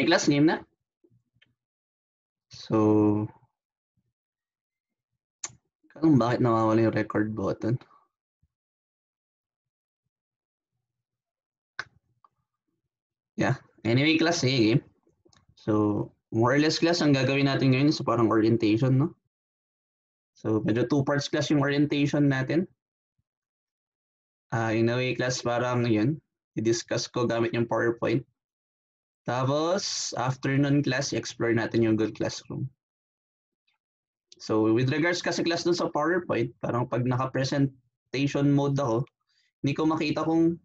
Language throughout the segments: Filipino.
May class, game na. So, kung bakit nawawala yung record button? Yeah. Anyway, class, sige, game. So, more or less class, ang gagawin natin ngayon is parang orientation, no? So, medyo 2 parts class yung orientation natin. In a way, class, parang yun. I-discuss ko gamit yung PowerPoint. Tapos, after nun class, i-explore natin yung Google Classroom. So, with regards kasi class dun sa PowerPoint, parang pag naka-presentation mode ako, hindi ko makita kung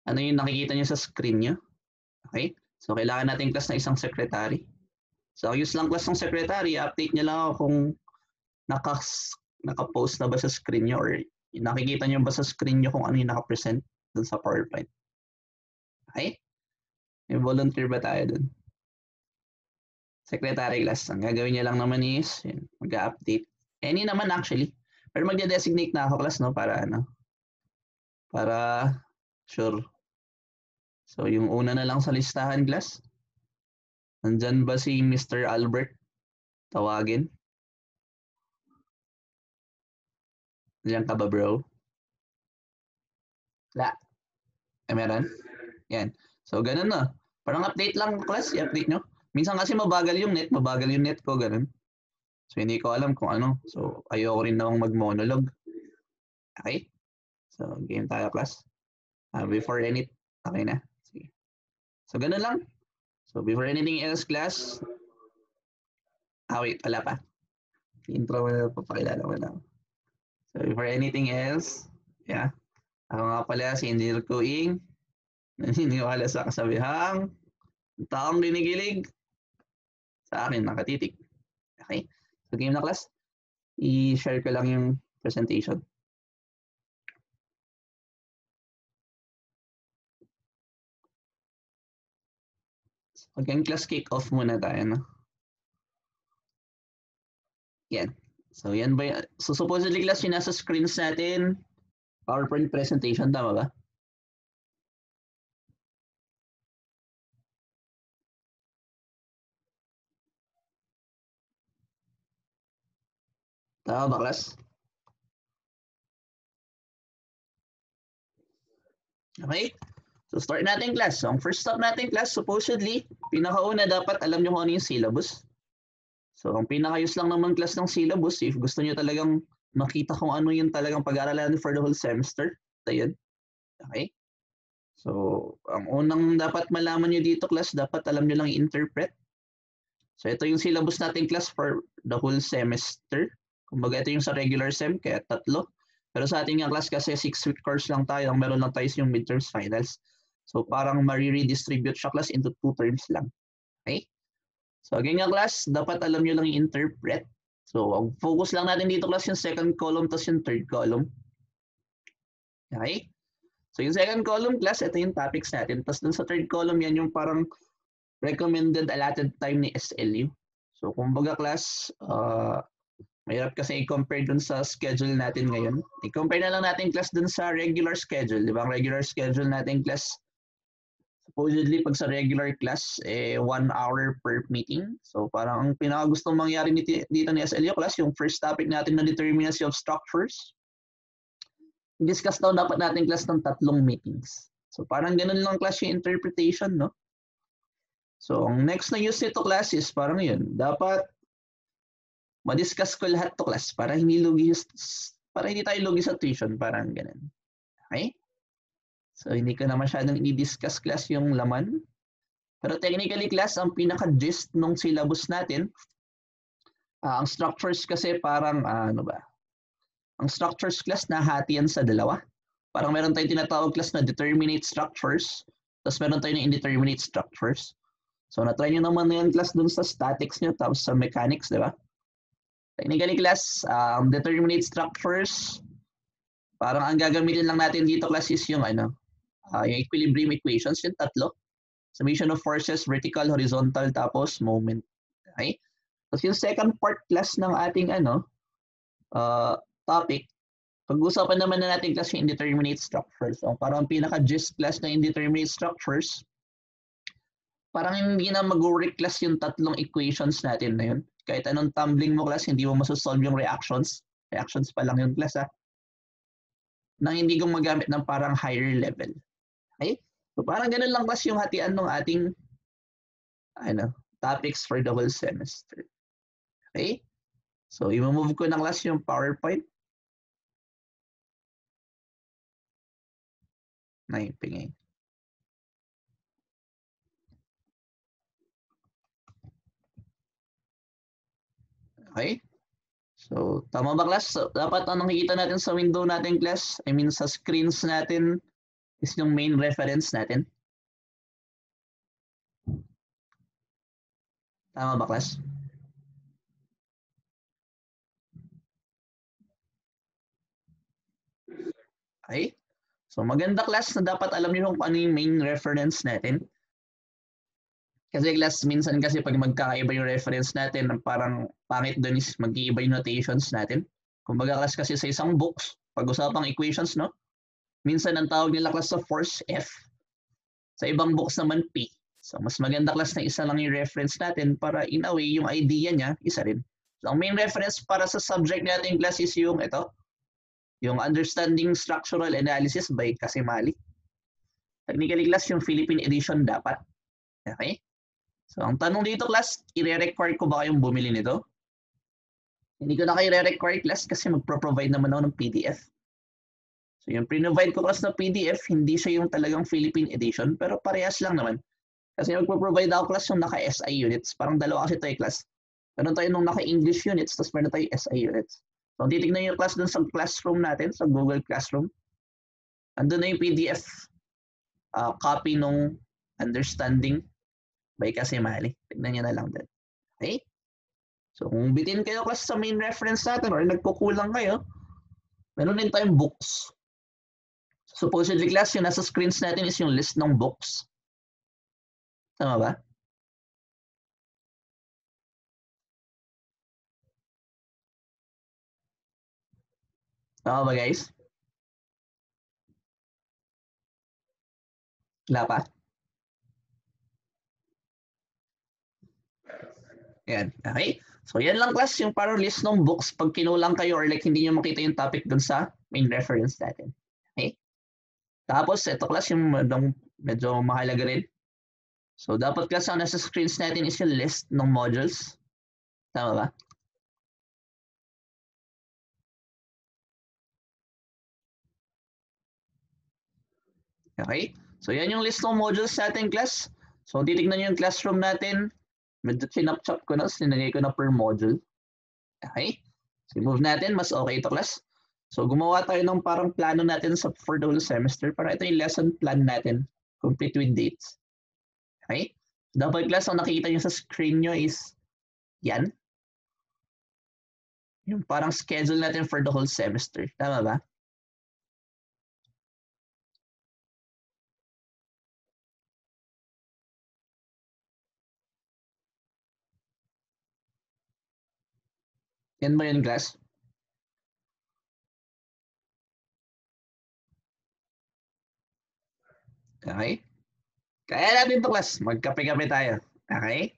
ano yung nakikita nyo sa screen nyo. Okay? So, kailangan natin class na isang secretary. So, use lang class ng secretary, update nyo lang ako kung naka-post na ba sa screen nyo or nakikita nyo ba sa screen nyo kung ano yung naka-present dun sa PowerPoint. Okay? May volunteer ba tayo dun? Secretary class. Ang gagawin niya lang naman is mag-update. Any naman actually. Pero mag-designate na ako class, no? Para ano? Para sure. So, yung una na lang sa listahan class. Nandyan ba si Mr. Albert? Tawagin. Diyan ka ba, bro? Wala. Meron? Yan. So, ganun na. Parang update lang class. I-update nyo. Minsan kasi mabagal yung net. Mabagal yung net ko. Ganun. So, hindi ko alam kung ano. So, ayoko rin namang mag-monologue. Okay? So, game tayo class. Before any... Okay na. Sige. So, ganun lang. So, before anything else class... wait. Wala pa. Intro mo na. Papakilala mo na. So, before anything else... Yeah. Ako nga pala si Engineer Kuing. Naniniwala sa kasabihang taong dinigilig sa akin nakatitig. Okay? So game na class. I-share ko lang yung presentation. So, again, class kick-off muna tayo. No? Yan. So yan ba? So supposedly class yung nasa screens natin PowerPoint presentation. Tama ba? Tama ba class? Okay? So start natin class. So ang first step natin class, supposedly, pinakauna dapat alam nyo kung ano yung syllabus. So ang pinakayos lang naman class ng syllabus, if gusto nyo talagang makita kung ano yung talagang pag-aaralan for the whole semester, ayun. Okay? So ang unang dapat malaman nyo dito class, dapat alam nyo lang i-interpret. So ito yung syllabus natin class for the whole semester. Kumbaga ito yung sa regular sem, kaya 3. Pero sa ating class kasi 6-week course lang tayo, ang meron lang tayo yung midterms finals. So parang ma-redistribute siya class into 2 terms lang. Okay? So again nga class, dapat alam nyo lang i-interpret. So ang focus lang natin dito class yung second column tapos yung third column. Okay? So yung second column class, ito yung topics natin. Tapos dun sa third column, yan yung parang recommended allotted time ni SLU. So kumbaga class, mahirap kasi i-compare dun sa schedule natin ngayon. I-compare na lang natin class dun sa regular schedule. Di ba? Ang regular schedule natin class, supposedly pag sa regular class, 1 hour per meeting. So parang ang pinakagustong mangyari dito ni SLU class, yung first topic natin na determinacy of structures. I-discuss daw dapat natin class ng 3 meetings. So parang ganun lang class yung interpretation, no? So ang next na use nito class is parang yun. Dapat ma-discuss ko lahat to class para hindi tayo lugi sa tuition, parang ganun. Okay? So hindi ko na masyadong i-discuss class yung laman. Pero technically class, ang pinaka-gist ng syllabus natin, ang structures kasi parang ano ba? Ang structures class nahati yan sa dalawa. Parang meron tayong tinatawag class na determinate structures, tapos meron tayong indeterminate structures. So na-try nyo naman na yan class dun sa statics nyo, tapos sa mechanics, di ba? Technically class, determinate structures, parang ang gagamitin lang natin dito class is yung yung equilibrium equations, yung 3. Summation of forces, vertical, horizontal, tapos moment. Okay? Tapos yung second part class ng ating topic, pag-usapan naman na natin class yung indeterminate structures. So parang pinaka-gist class na indeterminate structures, parang hindi na mag-work class yung tatlong equations natin na yun. Kahit anong tumbling mo class, hindi mo masosolve yung reactions. Reactions pa lang yung class nang hindi ko magamit ng parang higher level. Okay? So parang ganun lang class yung hatian ng ating topics for the whole semester. Okay? So i-move ko ng class yung PowerPoint. Naipingay. Okay? So, tama ba class? So, dapat ang nakikita natin sa window natin class, I mean sa screens natin, is yung main reference natin. Tama ba class? Okay? So, maganda class na dapat alam niyo kung ano yung main reference natin. Kasi class, minsan kasi pag magkakaiba yung reference natin, parang pangit doon is mag-iiba yung notations natin. Kumbaga class kasi sa isang books, pag-usapang equations, no? Minsan ang tawag nila class sa force F. Sa ibang books naman P. So mas maganda class na isa lang yung reference natin para in a way yung idea niya isa rin. So ang main reference para sa subject natin class is yung ito, yung Understanding Structural Analysis by Casimali. Technically class yung Philippine edition dapat. Okay? So ang tanong dito class, i-require ko ba kayong bumili nito? Hindi ko na kayo i-require class kasi magpro-provide naman ako ng PDF. So yung pre-provide ko class na PDF, hindi siya yung talagang Philippine edition, pero parehas lang naman. Kasi magpo-provide ako class yung naka-SI units. Parang dalawa kasi tayo class. Meron tayo nung naka-English units, tapos meron tayo SI units. So titignan yung class dun sa classroom natin, sa Google Classroom. Andun na yung PDF copy nung Understanding by Casimali. Tignan nyo na lang din. Okay? So kung bitin kayo class sa main reference natin or nagkukulang kayo, meron din tayong books. Supposedly class, yung nasa screens natin is yung list ng books. Tama ba? Tama ba guys? Wala pa? Yan. Okay? So yan lang class, yung parang list ng books pag kinulang kayo or like hindi nyo makita yung topic dun sa main reference natin. Okay? Tapos ito class yung medyo mahalaga rin. So dapat class ang nasa screens natin is yung list ng modules. Tama ba? Okay? So yan yung list ng modules natin class. So titignan nyo yung classroom natin. Medyo chinap-chop ko na, sinagay ko na per module. Okay? So move natin, mas okay ito class. So gumawa tayo ng parang plano natin for the whole semester. Para ito yung lesson plan natin, complete with dates. Okay? Dapat class, ang nakikita nyo sa screen nyo is yan. Yung parang schedule natin for the whole semester. Tama ba? Yan ba yun class? Okay? Kaya natin to class. Magkape-kape tayo. Okay?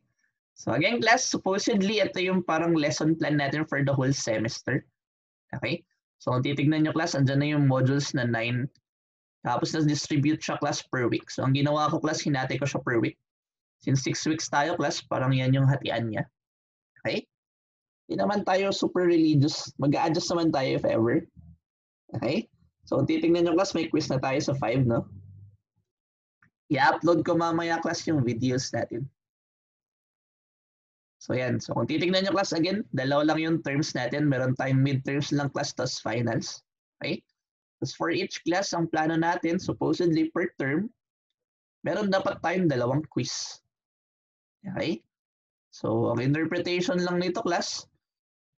So again class, supposedly ito yung parang lesson plan natin for the whole semester. Okay? So kung titignan nyo class, andyan na yung modules na 9. Tapos na-distribute siya class per week. So ang ginawa ko class, hinati ko siya per week. Since 6 weeks tayo class, parang yan yung hatian niya. Okay? Hindi naman tayo super religious. Mag-a-adjust naman tayo if ever. Okay? So kung titignan nyo class, may quiz na tayo sa 5, no? I-upload ko mamaya class yung videos natin. So yan. So kung titignan nyo class again, dalawa lang yung terms natin. Meron tayong midterms lang class, tas finals. Okay? Tapos for each class, ang plano natin, supposedly per term, meron dapat tayong dalawang quiz. Okay? So, ang interpretation lang nito class,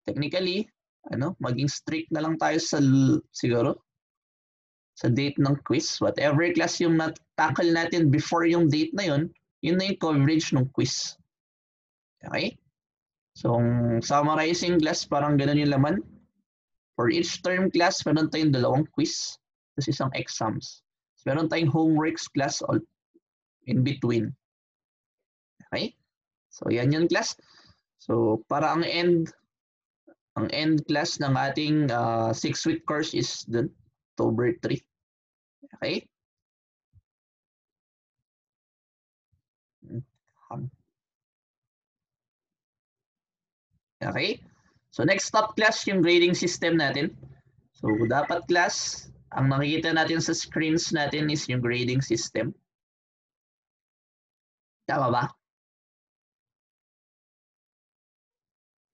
technically, maging strict na lang tayo sa, siguro, sa date ng quiz. Whatever class yung na-tackle natin before yung date na yun na yung coverage ng quiz. Okay? So, summarizing class, parang ganun yung laman. For each term class, meron tayong dalawang quiz. Tapos isang exams. So, meron tayong homeworks class all in between. Okay? So, yan yun, class. So, para ang end class ng ating 6-week course is dun, October 3. Okay? Okay? So, next stop, class, yung grading system natin. So, dapat, class, ang nakikita natin sa screens natin is yung grading system. Tama ba?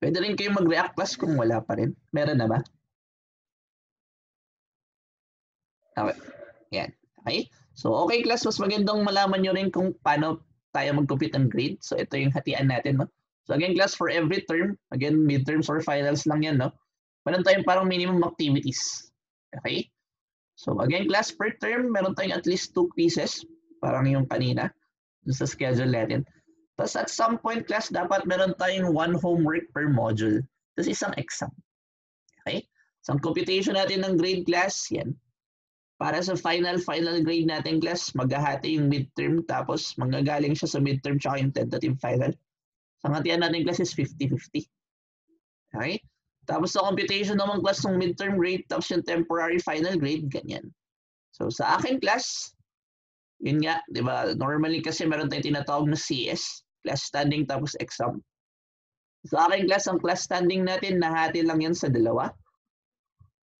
Pwede rin kayong mag-react, class, kung wala pa rin. Meron na ba? Okay. Yan. Okay? So, okay, class, mas magandang malaman nyo rin kung paano tayo mag-compute ng grade. So, ito yung hatian natin, no? So, again, class, for every term, again, midterms or finals lang yan, no? Meron tayong parang minimum activities. Okay? So, again, class, per term, meron tayong at least 2 quizzes, parang yung kanina, sa schedule natin. Tapos at some point, class, dapat meron tayong 1 homework per module. Tapos isang exam. Okay? So, ang computation natin ng grade, class, yan. Para sa final grade natin, class, maghahati yung midterm, tapos manggagaling siya sa midterm tsaka yung tentative final. So, ang hatian natin, class, is 50-50. Okay? Tapos sa computation naman, class, ng midterm grade, tapos yung temporary final grade, ganyan. So, sa akin, class, yun nga, di ba, normally kasi meron tayong tinatawag na CS, class standing tapos exam. Sa akin, class, ang class standing natin, nahati lang yan sa dalawa.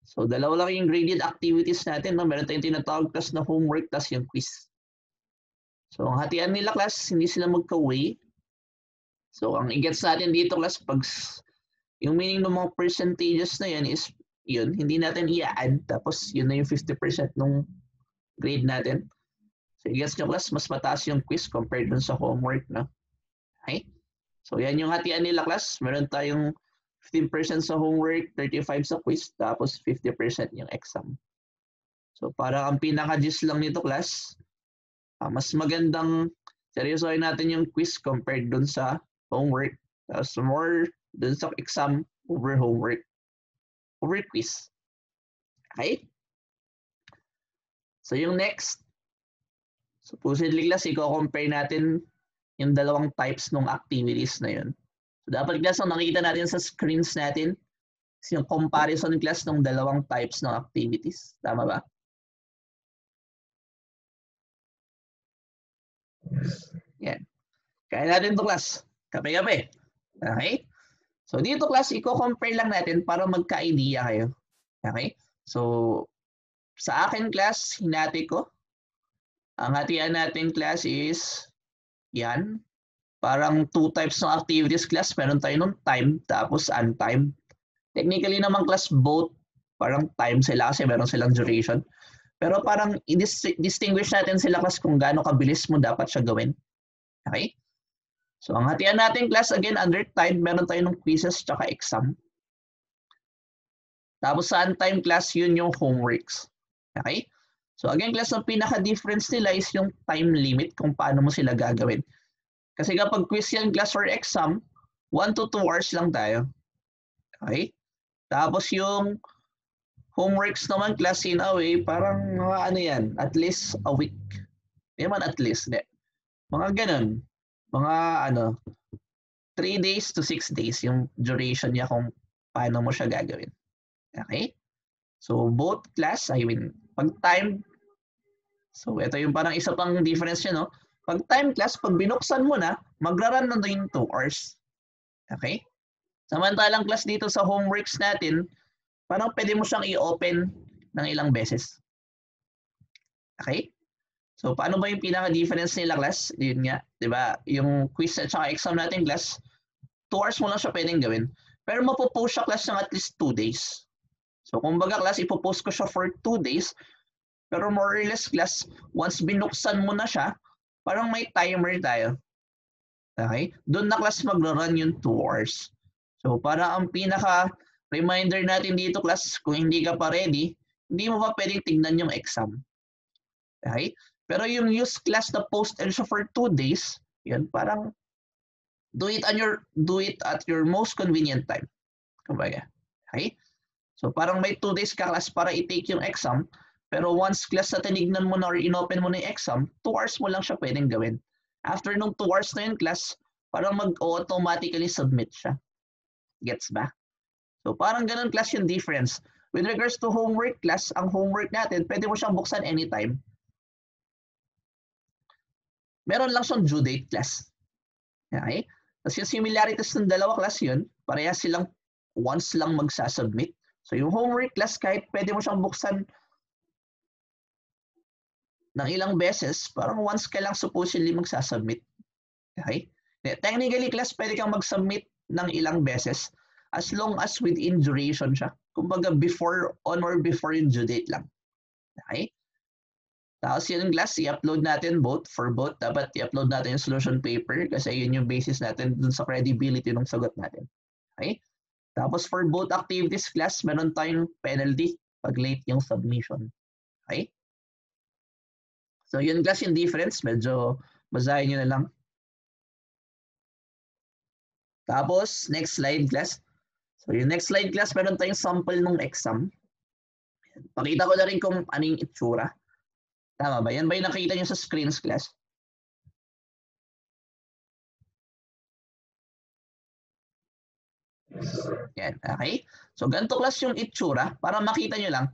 So, dalawa lang yung graded activities natin. No? Meron tayong tinatawag class na homework tas yung quiz. So, ang hatian nila, class, hindi sila magka-weigh. So, ang i-gets natin dito, class, pag yung meaning ng mga percentages na yan is yun, hindi natin i-add. Tapos, yun na yung 50% ng grade natin. So, i-gets nyo, class, mas mataas yung quiz compared dun sa homework. No? Okay? So, yan yung hatian nila, class. Meron tayong 15% sa homework, 35% sa quiz, tapos 50% yung exam. So, para ang pinaka-gist lang nito, class, mas magandang seryosohin natin yung quiz compared dun sa homework. Tapos more dun sa exam over homework. Over quiz. Okay? So, yung next, supposedly, class, i-compare natin yung dalawang types ng activities na yun. So, dapat, class, ang nakikita natin sa screens natin is yung comparison, class, ng dalawang types ng activities. Tama ba? Yan. Kaya natin ito, class. Kape-kape. Okay? So, dito, class, i-compare lang natin para magka-idea kayo. Okay? So, sa akin, class, hinati ko. Ang hatian natin, class, is yan. Parang 2 types ng activities, class. Meron tayo nung time, tapos untimed. Technically naman, class, both parang time sila kasi meron silang duration. Pero parang i-distinguish natin sila, class, kung gaano kabilis mo dapat siya gawin. Okay? So, ang hatian natin, class, again, under time, meron tayo ng quizzes tsaka exam. Tapos sa untimed, class, yun yung homeworks. Okay? So, again, class, ang pinaka-difference nila is yung time limit kung paano mo sila gagawin. Kasi kapag quiz yan, class, or exam, 1 to 2 hours lang tayo. Okay? Tapos yung homeworks naman, class, in a way, parang mga ano yan, at least a week. Hindi man at least, hindi. Mga ganun. Mga ano, 3 days to 6 days yung duration niya kung paano mo siya gagawin. Okay? So, both class, I mean, pag time, so ito yung parang isa pang difference niya, no? Pag time, class, pag binuksan mo na, magra-run na yung 2 hours. Okay? Samantalang, class, dito sa homeworks natin, parang pwede mo siyang i-open ng ilang beses. Okay? So, paano ba yung pinaka-difference nila, class? Yun nga, di ba? Yung quiz at saka exam natin, class, 2 hours mo lang siya pwedeng gawin. Pero mapopost siya, class, ng at least 2 days. So, kumbaga, class, ipopost ko siya for 2 days. Pero more or less, class, once binuksan mo na siya, parang may timer tayo. Okay? Doon na, class, magra-run yung 2 hours. So, para ang pinaka-reminder natin dito, class, kung hindi ka pa ready, hindi mo pa pwedeng tignan yung exam. Okay? Pero yung use, class, na post and siya for 2 days, yun, parang do it at your most convenient time. Kumbaga. Okay? So, parang may 2 days ka, class, para i-take yung exam. Pero once, class, na tinignan mo na or inopen mo na yung exam, 2 hours mo lang siya pwedeng gawin. After nung 2 hours na yun class, parang mag-automatically submit siya. Gets ba? So parang ganun class yung difference. With regards to homework class, ang homework natin, pwede mo siyang buksan anytime. Meron lang siyang due date class. Okay? Tapos yung similarities ng dalawa class yun, parehas silang once lang magsasubmit. So yung homework class, kahit pwede mo siyang buksan ng ilang beses, parang once ka lang supposedly magsasubmit. Okay? Technically class, pwede kang mag-submit ng ilang beses as long as within duration siya. Kumbaga before, on or before yung due date lang. Okay? Tapos yun yung class, i-upload natin both. For both, dapat i-upload natin yung solution paper kasi yun yung basis natin dun sa credibility ng sagot natin. Okay? Tapos for both activities class, meron tayong penalty pag late yung submission. Okay? So yun class yung difference. Medyo basahin nyo na lang. Tapos, next slide class. So yung next slide class, meron tayong sample ng exam. Pakita ko na rin kung ano yung itsura. Tama ba? Yan ba yung nakita nyo sa screens class? Yan, okay? So ganito class yung itsura. Para makita nyo lang,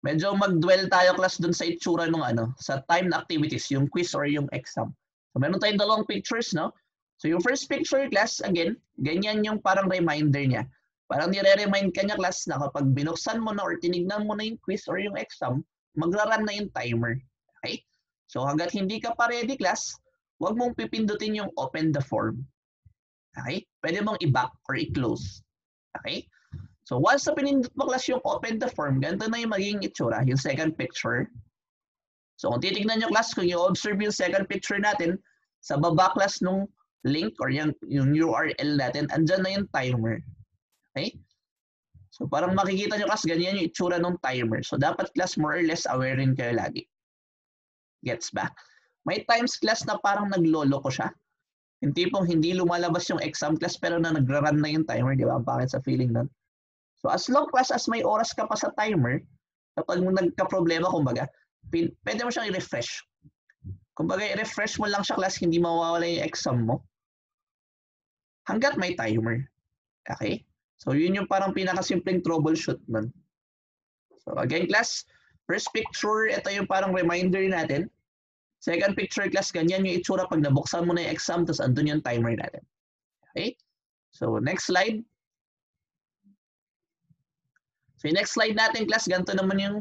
medyo mag-dwell tayo class dun sa itsura ng sa timed activities, yung quiz or yung exam. So meron tayong dalawang pictures, no? So yung first picture class, again, ganyan yung parang reminder niya. Parang nire-remind ka niya class na kapag binuksan mo na or tinignan mo na yung quiz or yung exam, magra-run na yung timer. Okay? So hanggat hindi ka pa ready class, huwag mong pipindutin yung open the form. Okay? Pwede mong i-back or i-close. Okay? So once na pinindot mo class yung open the form, ganito na yung magiging itsura, yung second picture. So kung titignan nyo class, kung i-observe yung second picture natin, sa baba class nung link or yung URL natin, andyan na yung timer. Okay? So parang makikita nyo class, ganyan yung itsura ng timer. So dapat class more or less aware rin kayo lagi. Gets ba? May times class na parang naglolo ko siya. Yung tipong hindi lumalabas yung exam class pero na nagra-run na yung timer, di ba? Ang pangit sa feeling nun. So as long class as may oras ka pa sa timer, kapag nagka-problema, kumbaga, pwede mo siyang i-refresh. Kumbaga, i-refresh mo lang siya class, hindi mawawala yung exam mo. Hanggat may timer. Okay? So yun yung parang pinakasimpleng troubleshoot nun. So again class, first picture, ito yung parang reminder natin. Second picture class, ganyan yung itsura pag nabuksan mo na yung exam, tapos andun yung timer natin. Okay? So next slide. So yung next slide natin class, ganito naman yung,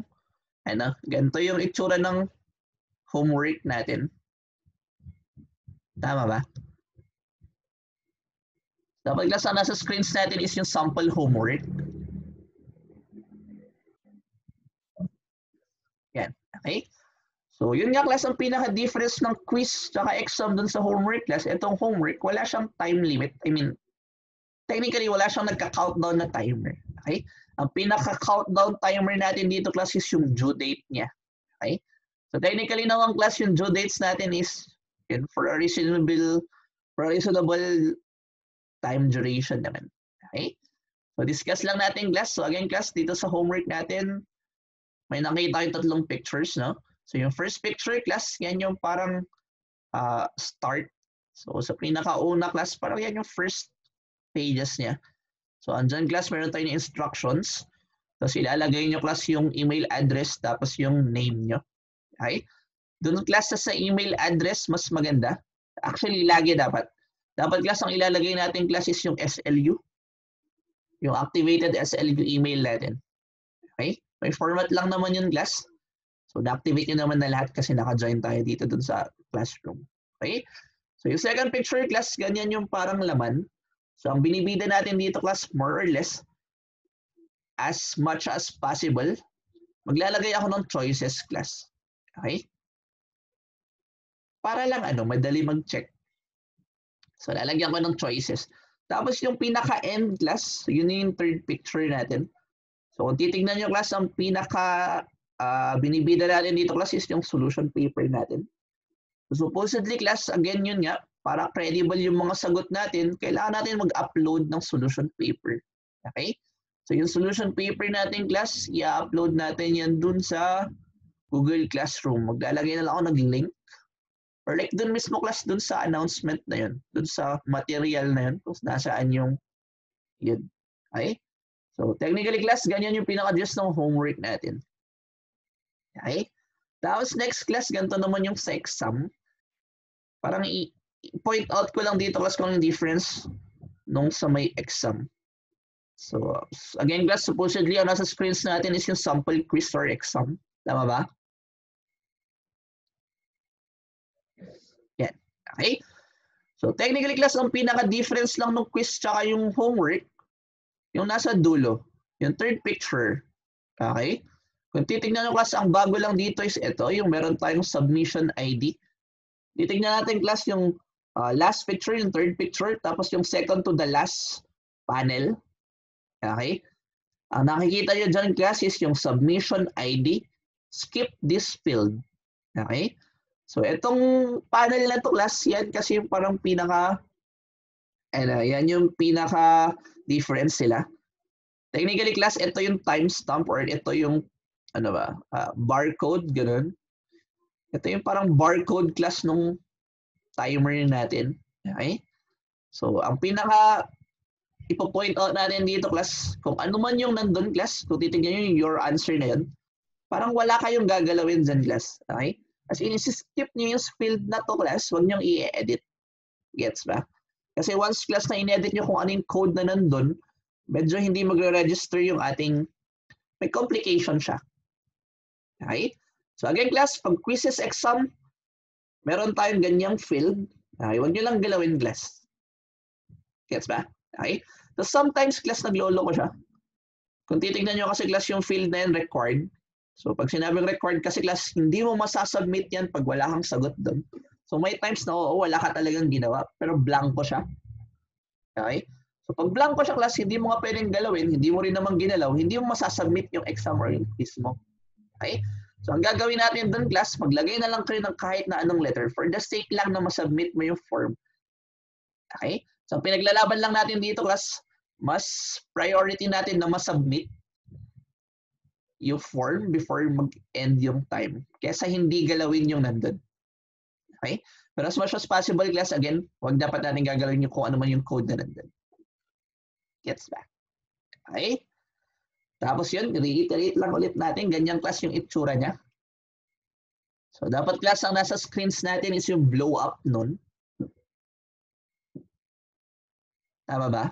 ganito yung itsura ng homework natin. Tama ba? Dapat class, ang nasa screens natin is yung sample homework. Yan. Okay? So, yun nga class, ang pinaka-difference ng quiz tsaka exam dun sa homework class. Itong homework, wala siyang time limit. I mean, technically, wala siyang nagka-countdown na timer. Okay? Ang pinaka-countdown timer natin dito class is yung due date niya. Okay? So, technically naman class, yung due dates natin is for a reasonable time duration naman. Okay? So, discuss lang natin class. So, again class, dito sa homework natin, may nakita yung tatlong pictures, no? So, yung first picture class, yan yung parang start. So, sa pinakauna class, parang yan yung first pages niya. So, andyan class, meron tayong instructions. Tapos, ilalagay nyo class yung email address, tapos yung name nyo. Okay? Doon class sa email address, mas maganda. Actually, lagi dapat. Dapat class, ang ilalagay natin class is yung SLU. Yung activated SLU email natin. Okay? May format lang naman yung class. So, na-activate nyo naman na lahat kasi naka-join tayo dito dun sa classroom. Okay? So, yung second picture class, ganyan yung parang laman. So, ang binibida natin dito class, more or less, as much as possible, maglalagay ako ng choices class. Okay? Para lang madali mag-check. So, lalagyan ko ng choices. Tapos, yung pinaka-end class, yun yung third picture natin. So, kung titignan nyo class, ang pinaka binibida natin dito class is yung solution paper natin. So, supposedly class, again yun nga, para credible yung mga sagot natin, kailangan natin mag-upload ng solution paper. Okay? So, yung solution paper natin class, i-upload natin yan dun sa Google Classroom. Maglalagay na lang ako ng link or like dun mismo class, dun sa announcement na yun, dun sa material na yun, kung nasaan yung yun. Okay? So technically class, ganyan yung pinaka-gist ng homework natin. Okay? Tapos next class, ganito naman yung sa exam. Parang i-point out ko lang dito class kung yung difference nung sa may exam. So again class, supposedly ang nasa screens natin is yung sample quiz or exam. Tama ba? Yan. Okay? So technically class, ang pinaka-difference lang ng quiz tsaka yung homework, yung nasa dulo, yung third picture. Okay? Kung titignan nyo class, ang bago lang dito is ito, yung meron tayong submission ID. Titignan natin class yung last picture, yung third picture, tapos yung second to the last panel. Okay? Ang nakikita nyo dyan class is yung submission ID, skip this field. Okay? So itong panel na to class, yan kasi yung parang pinaka, yan yung pinaka difference sila. Technically class, ito yung timestamp or ito yung barcode, ganun. Ito yung parang barcode class nung timer natin. Okay? So ang pinaka ipo-point out natin dito class, kung ano man yung nandun class, kung titignan nyo yung your answer na yun, parang wala kayong gagalawin dyan class. Okay? As in, skip nyo yung field na to class, huwag nyo i-edit. Gets ba? Kasi once class na in-edit nyo kung ano yung code na nandun, medyo hindi magre-register yung ating, may complication siya. Okay? So again class, pag quizzes exam, meron tayong ganyang field. Okay? Huwag nyo lang galawin class. Gets ba? Okay? So sometimes class naglolo ko siya. Kung titignan nyo kasi class yung field na yan required. So pag sinabing required kasi class, hindi mo masasubmit yan pag wala kang sagot doon. So may times na wala ka talagang ginawa, pero blanco siya. Okay? So pag blanco siya class, hindi mo nga pwedeng galawin, hindi mo rin naman ginalaw, hindi mo masasubmit yung exam or yung quiz mo. Okay? So ang gagawin natin doon class, maglagay na lang kayo ng kahit na anong letter for the sake lang na masubmit mo yung form. Okay? So pinaglalaban lang natin dito class, mas priority natin na masubmit yung form before mag-end yung time kesa hindi galawin yung nandun. Okay? Pero as much as possible class, again, wag dapat natin gagalawin yung kung ano man yung code na nandun. Gets ba? Okay? Tapos yun, reiterate lang ulit natin, ganyan class yung itsura niya. So dapat class ang nasa screens natin is yung blow up nun. Tama ba?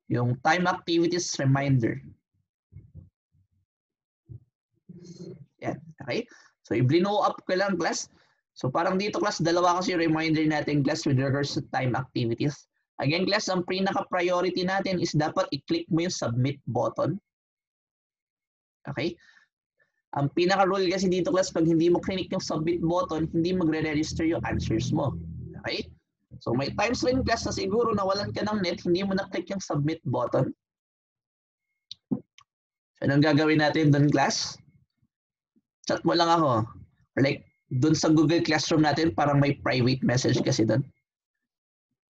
Yung time activities reminder. Yan. Okay? So i-blow up ko lang class. So parang dito class, dalawa kasi yung reminder natin class with regards to time activities. Again class, ang pinaka-priority natin is dapat i-click mo yung submit button. Okay? Ang pinaka-rule kasi dito class, pag hindi mo click yung submit button, hindi magre-register yung answers mo. Okay? So may times rin class na siguro nawalan ka ng net, hindi mo na-click yung submit button. So anong gagawin natin doon class? Chat mo lang ako. Or like, doon sa Google Classroom natin, parang may private message kasi doon.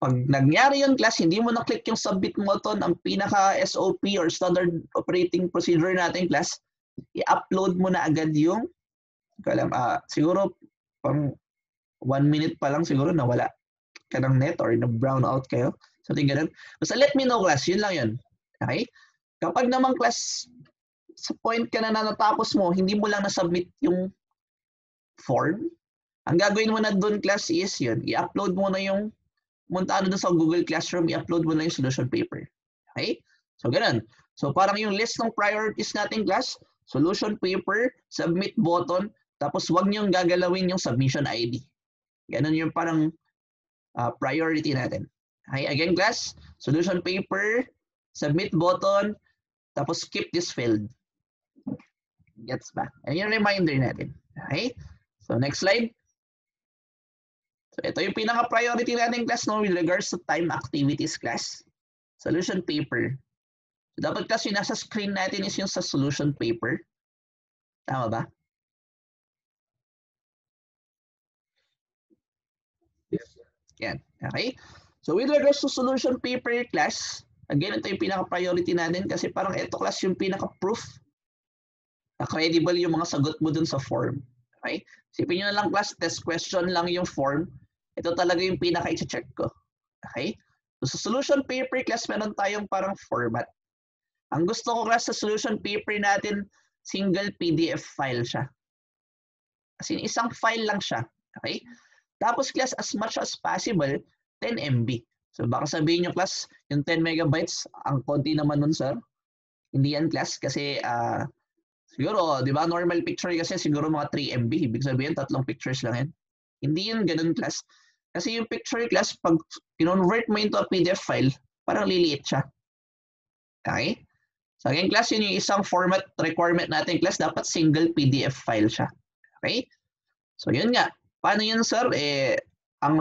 Pag nangyari yun class, hindi mo na-click yung submit button, ang pinaka-SOP or standard operating procedure natin class, i-upload mo na agad yung, siguro pang 1 minute pa lang siguro nawala ka ng net or na-brown out kayo. So ganun. Basta let me know class, yun lang yun. Okay? Kapag naman class, sa point ka na natapos mo, hindi mo lang na-submit yung form, ang gagawin mo na doon class is yun, i-upload mo na yung, munta doon sa Google Classroom, i-upload mo na yung solution paper. Okay? So ganun. So parang yung list ng priorities natin class, solution paper, submit button, tapos wag niyong gagalawin yung submission ID. Ganun yung parang priority natin. Okay? Again class, solution paper, submit button, tapos skip this field. Gets ba? Yan yung reminder natin. Okay? So next slide. So ito yung pinaka-priority natin class no, with regards to time activities class. Solution paper. So dapat kasi nasa screen natin is yung sa solution paper. Tama ba? Yes. Yan. Okay? So with regards to solution paper class, again, ito yung pinaka-priority natin kasi parang ito class yung pinaka-proof na credible yung mga sagot mo dun sa form. Okay? Isipin nyo na lang class, test question lang yung form. Ito talaga yung pinaka-i-check ko. Okay? So, sa solution paper class, meron tayong parang format. Ang gusto ko class sa solution paper natin, single PDF file siya. As in, isang file lang siya. Okay? Tapos class, as much as possible, 10 MB. So baka sabihin nyo class, yung 10 megabytes, ang konti naman nun sir. Hindi yan class kasi siguro, di ba, normal picture kasi siguro mga 3 MB. Ibig sabihin, 3 pictures lang yan. Hindi yun ganun class. Kasi yung picture class, pag convert mo into a PDF file, parang liliit siya. Okay? So again class, yun yung isang format requirement natin class, dapat single PDF file siya. Okay? So yun nga. Paano yun sir? Ang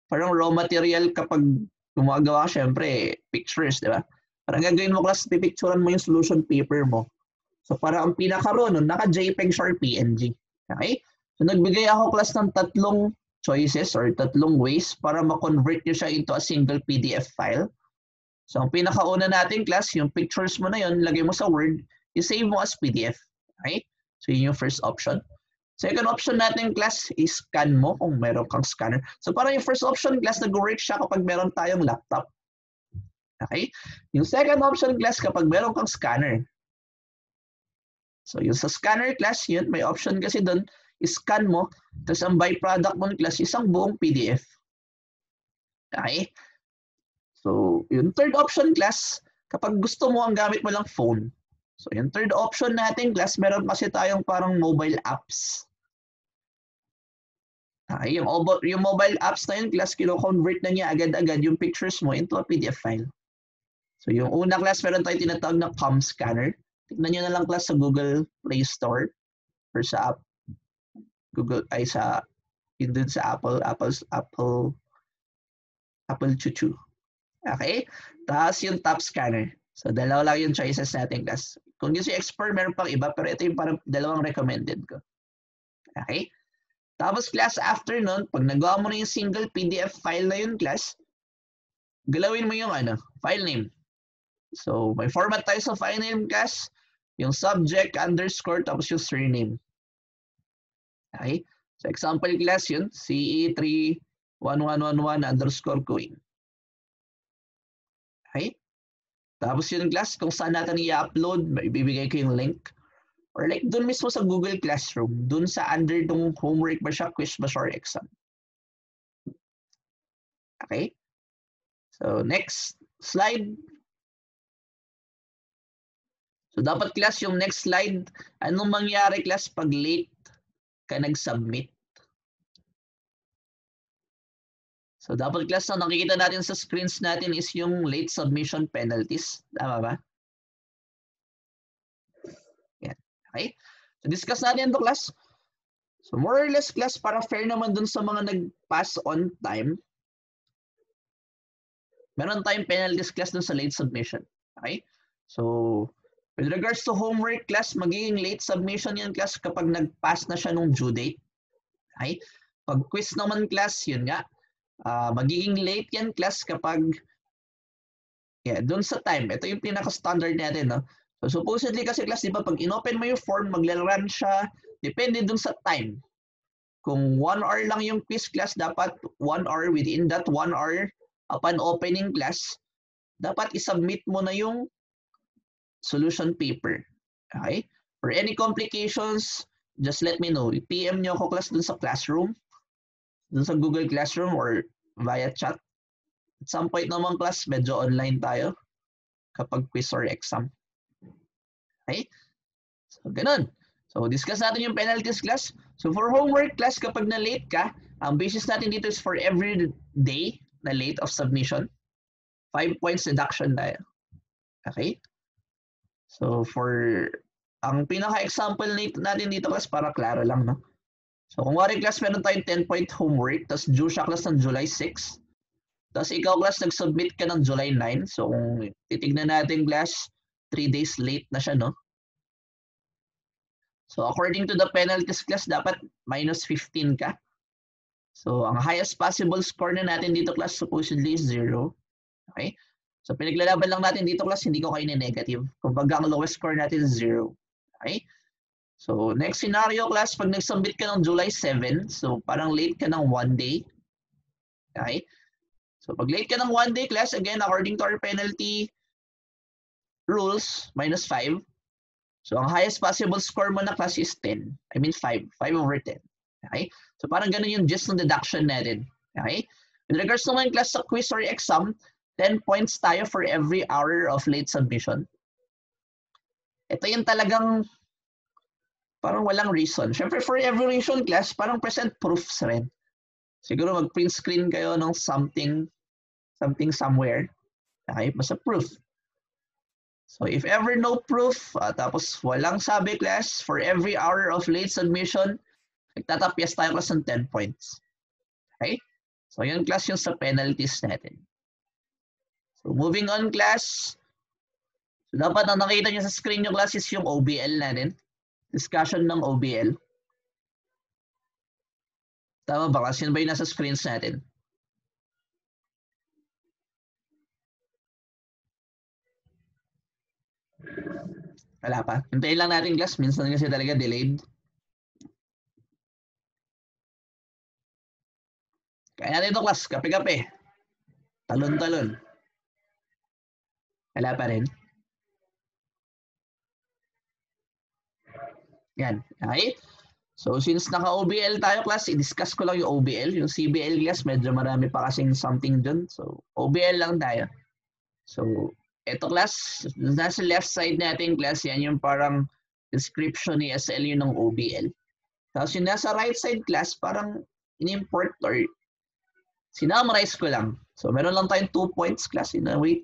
parang raw material kapag gumagawa ka, syempre, pictures, di ba? Parang gagawin mo class, pipicturean mo yung solution paper mo. So parang ang pinaka-raw nun, naka-JPEG siya or PNG. Okay? So nagbigay ako class ng 3 choices or 3 ways para ma-convert nyo siya into a single PDF file. So ang pinakauna natin class, yung pictures mo na yun, lagay mo sa Word, i-save mo as PDF. Okay? So yun yung first option. Second option natin class is scan mo kung meron kang scanner. So parang yung first option class, nag-work siya kapag meron tayong laptop. Okay? Yung second option class kapag meron kang scanner. So yung sa scanner class, yun, may option kasi doon, scan mo, tapos ang byproduct mo class, isang buong PDF. Okay? So yung third option class, kapag gusto mo ang gamit mo lang phone. So yung third option natin class, meron kasi tayong parang mobile apps. Okay, yung mobile apps na yun class, kino-convert na niya agad-agad yung pictures mo into a PDF file. So yung una class, meron tayong tinatawag na palm scanner. Tignan nyo na lang class sa Google Play Store or sa dun sa Apple Chuchu. Okay? Tapos yung top scanner. So dalawa lang yung choices natin class. Kung gusto yung expert, meron pang iba, pero ito yung parang dalawang recommended ko. Okay? Tapos class, after nun, pag nagawa mo na yung single PDF file na yun class, galawin mo yung file name. So may format tayo sa file name class, yung subject, underscore, tapos yung surname. Okay? So example class yun, CE31111 underscore Queen. Okay? Tapos yun class, kung saan natin i-upload, ibibigay ko yung link. Or like dun mismo sa Google Classroom, dun sa under dong homework ba siya, quiz ba siya, or exam. Okay? So next slide. So dapat class yung next slide, anong mangyari class pag late ka nag-submit? So dapat class na nakikita natin sa screens natin is yung late submission penalties. Tama ba? Yan. Okay? So discuss natin ito class. So more or less class, para fair naman dun sa mga nag-pass on time, meron tayong penalties class dun sa late submission. Okay? So with regards to homework class, magiging late submission yan class kapag nag-pass na siya nung due date. Okay? Pag quiz naman class, yun nga. Magiging late yan class kapag dun sa time. Ito yung pinaka-standard natin. No? So supposedly kasi class, di ba, pag inopen mo yung form, magla-run siya, depende dun sa time. Kung 1 hour lang yung quiz class, dapat 1 hour, within that 1 hour, upon opening class, dapat isubmit mo na yung solution paper. Okay? For any complications, just let me know. PM nyo ako class dun sa classroom, dun sa Google Classroom or via chat. At some point naman class, medyo online tayo kapag quiz or exam. Okay? So, ganun. So, discuss natin yung penalties class. So, for homework class, kapag na-late ka, ang basis natin dito is for every day na late of submission. 5 points deduction tayo. Okay? So, ang pinaka-example natin dito class, para klaro lang, no? So, kung wari class, meron tayong 10-point homework, tapos due siya class ng July 6. Tapos ikaw class, nag-submit ka ng July 9. So, kung titignan natin class, 3 days late na siya, no? So, according to the penalties class, dapat minus 15 ka. So, ang highest possible score na natin dito class, supposedly is 0. Okay? So, pinaglalaban lang natin dito class, hindi ko kayo na negative. Kumbaga, ang lowest score natin is 0. Okay? So, next scenario class, pag nag-submit ka ng July 7, so parang late ka ng 1 day. Okay? So, pag late ka ng 1 day class, again, according to our penalty rules, -5. So, ang highest possible score mo na class is 10. I mean 5. 5 over 10. Okay? So, parang ganun yung gist ng deduction natin. Okay? With regards naman class sa quiz or exam, 10 points tayo for every hour of late submission. Ito yung talagang parang walang reason. Siyempre, for every reason class, parang present proofs rin. Siguro mag-print screen kayo ng something somewhere. Okay? Basta proof. So, if ever no proof, tapos walang sabi class, for every hour of late submission, nagtatapyas tayo class ng 10 points. Okay? So, yun class yung sa penalties natin. So, moving on class. So, dapat ang nakita nyo sa screen yung class is yung OBL natin. Discussion ng OBL. Tama ba? Kasi yun ba yung nasa screens natin? Wala pa. Hintayin lang natin class. Minsan kasi talaga delayed. Kaya natin ito class. Kape-kape. Talon-talon. Wala pa rin. Yan. Okay? So, since naka-OBL tayo class, i-discuss ko lang yung OBL. Yung CBL class, medyo marami pa kasing something dun. So, OBL lang tayo. So, eto class, nasa left side natin class, yan yung parang description ni SLU ng OBL. Tapos yung nasa right side class, parang in-import or sinamarize ko lang. So, meron lang tayong 2 points class. In a way,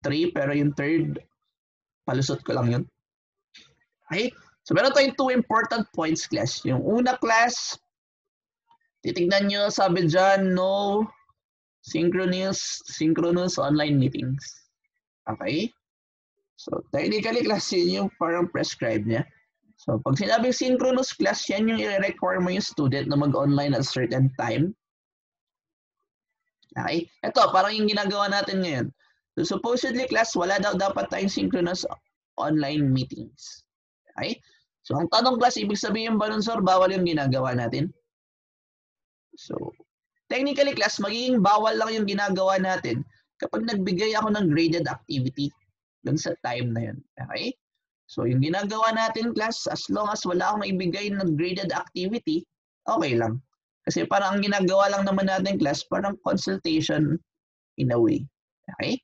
3, pero yung third, palusot ko lang yun. Okay? So, meron tayong 2 important points class. Yung una class, titignan nyo, sabi dyan, no synchronous online meetings. Okay? So, technically class, yun yung parang prescribed niya. So, pag sinabing synchronous class, yan yung i-require mo yung student na mag-online at a certain time. Okay? Ito, parang yung ginagawa natin ngayon. So, supposedly class, wala daw dapat tayong synchronous online meetings. Okay? So, ang tanong class, ibig sabihin ba nun, sir, bawal yung ginagawa natin? So, technically class, magiging bawal lang yung ginagawa natin kapag nagbigay ako ng graded activity dun sa time na yun. Okay? So, yung ginagawa natin class, as long as wala akong ibigay ng graded activity, okay lang. Kasi parang ang ginagawa lang naman natin class, parang consultation in a way. Okay?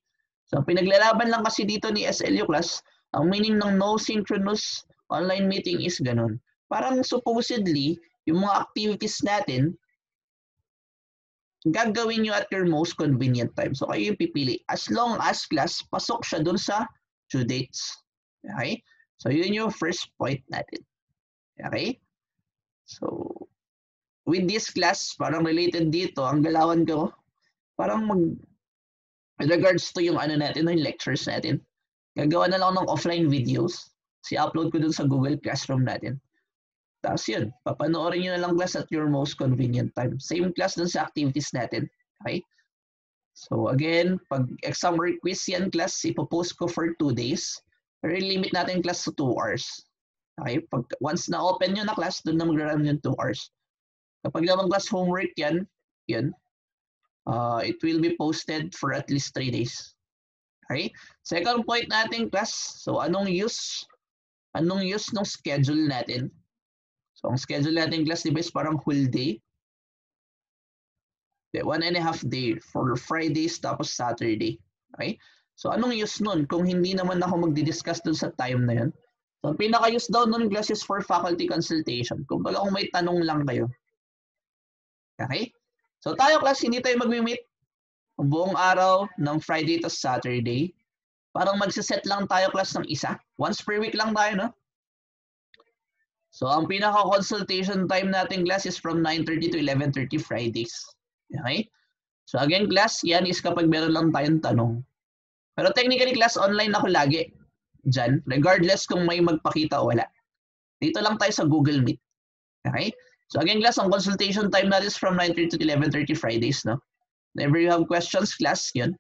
So, pinaglalaban lang kasi dito ni SLU class, ang meaning ng no synchronous online meeting is ganun. Parang supposedly, yung mga activities natin, gagawin nyo at your most convenient time. So, kayo yung pipili. As long as class, pasok siya dun sa due dates. Okay? So, yun yung first point natin. Okay? So, with this class, parang related dito, ang galawan ko, parang with regards to yung ano natin, yung lectures natin, gagawa na lang ng offline videos. Si-upload ko dun sa Google Classroom natin. Tapos yun, papanoorin nyo na lang class at your most convenient time. Same class dun sa activities natin. Okay? So again, pag exam or quiz yan class, ipopost ko for 2 days. Pero limit natin class to 2 hours. Okay? Pag once na open nyo na class, dun na mag-run yung 2 hours. Kapag naman class homework yan, yun, it will be posted for at least 3 days. Okay? Second point natin class, so anong use ng schedule natin? So ang schedule natin class, diba, is parang whole day. 1.5 day for Fridays tapos Saturday. Okay? So anong use nun kung hindi naman ako magdi-discuss dun sa time na yun? So ang pinaka-use daw nun class is for faculty consultation. Kung baga kung may tanong lang kayo. Okay? So tayo class, hindi tayo mag-meet buong araw ng Friday to Saturday. Parang magsiset lang tayo class ng isa. Once per week lang tayo, no? So ang pinaka-consultation time natin class is from 9:30 to 11:30 Fridays. Okay? So again class, yan is kapag meron lang tayong tanong. Pero technically class, online ako lagi. Diyan, regardless kung may magpakita o wala. Dito lang tayo sa Google Meet. Okay? So again class, ang consultation time natin is from 9:30 to 11:30 Fridays, no? Whenever you have questions class, yun.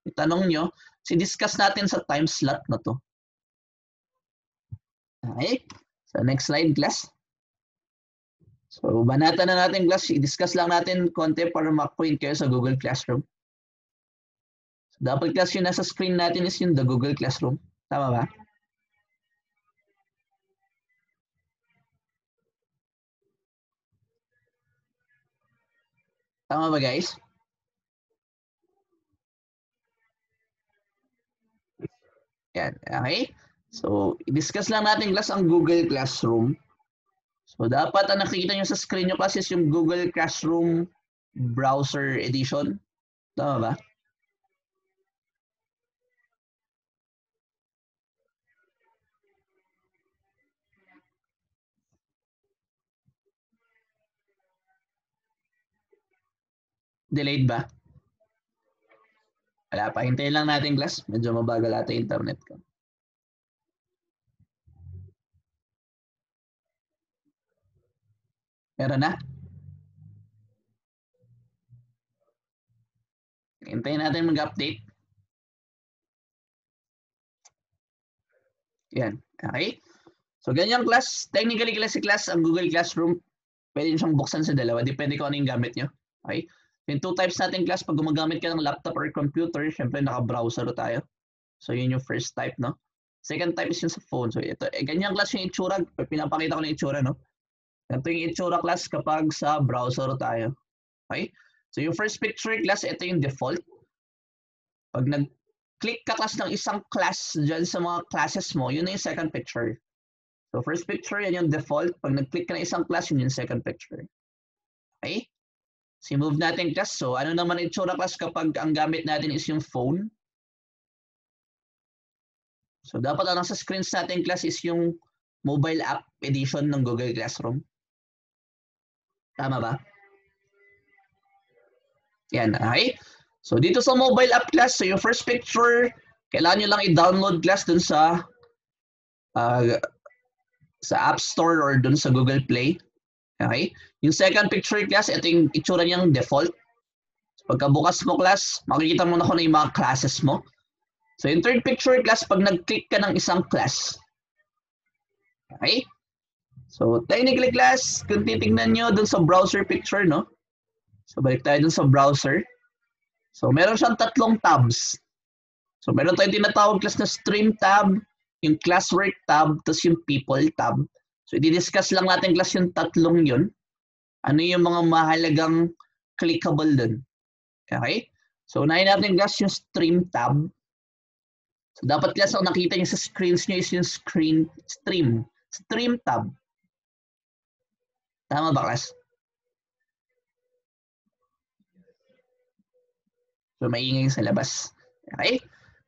Itanong nyo, si-discuss natin sa time slot na to. Okay? So next slide, class. So banatan na natin, class. I-discuss lang natin konti para ma-point kayo sa Google Classroom. So, dapat, class, yung nasa screen natin is yung the Google Classroom. Tama ba? Tama ba, guys? Yan. Okay? So, i-discuss lang natin, class, ang Google Classroom. So, dapat ang nakikita nyo sa screen nyo, class, is yung Google Classroom Browser Edition. Tama ba? Delayed ba? Wala pa. Hintayin lang natin, class. Medyo mabagal ata yung internet ko. Meron na? Hintayin natin mag-update. Yan. Okay? So, ganyan, class. Technically, class, ang Google Classroom, pwede siyang buksan sa dalawa. Depende kung ano yung gamit nyo. Okay? Yung two types natin, class, pag gumagamit ka ng laptop or computer, syempre naka-browser tayo. So, yun yung first type, no? Second type is yung sa phone. So, ito, ganyan, class, yung itsura. Pinapakita ko na yung itsura, no? Ito yung itsura, class, kapag sa browser tayo. Okay? So, yung first picture, class, ito yung default. Pag nag-click ka, class, ng isang class dyan sa mga classes mo, yun na yung second picture. So, first picture, yan yung default. Pag nag-click ka ng isang class, yun yung second picture. Okay? So, move natin, class. So, ano naman itsura, class, kapag ang gamit natin is yung phone? So, dapat ang nasa screens natin, class, is yung mobile app edition ng Google Classroom. Tama ba? Yan, okay? So, dito sa mobile app, class, so yung first picture, kailangan nyo lang i-download, class, dun sa App Store or dun sa Google Play. Okay? Yung second picture, class, ito yung itsura niyang default. So, pagkabukas mo, class, makikita mo na kung yung mga classes mo. So, yung third picture, class, pag nag-click ka ng isang class. Okay? So, technically, class, kung titignan nyo dun sa browser picture, no? So, balik tayo dun sa browser. So, meron siyang tatlong tabs. So, meron tayong tinatawag, class, na stream tab, yung classwork tab, tapos yung people tab. So, i-discuss lang natin, class, yung tatlong yun. Ano yung mga mahalagang clickable dun. Okay? So, unahin natin, class, yung stream tab. So, dapat, class, ang nakita nyo sa screens nyo is yung stream tab. Tama ba, class? So, maingay sa labas. Okay?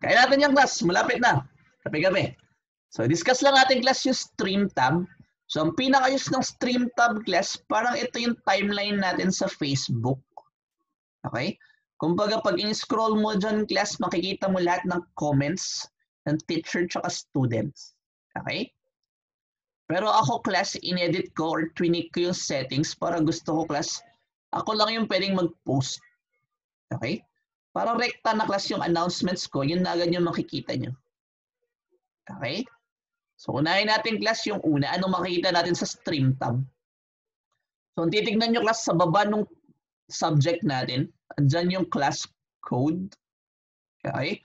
Kaya natin yung, class. Malapit na. Gabi-gabi. So, discuss lang natin, class, yung stream tab. So, ang pinakayos ng stream tab, class, parang ito yung timeline natin sa Facebook. Okay? Kumbaga, pag in-scroll mo dyan, class, makikita mo lahat ng comments ng teacher tsaka students. Okay? Pero ako, class, in-edit ko or tweak ko yung settings para gusto ko, class, ako lang yung pwedeng mag-post. Okay? Para rekta na, class, yung announcements ko, yun na agad yung makikita nyo. Okay? So, unahin natin, class, yung una. Anong makikita natin sa stream tab? So, kung titignan nyo, class, sa baba ng subject natin, andyan yung class code. Okay?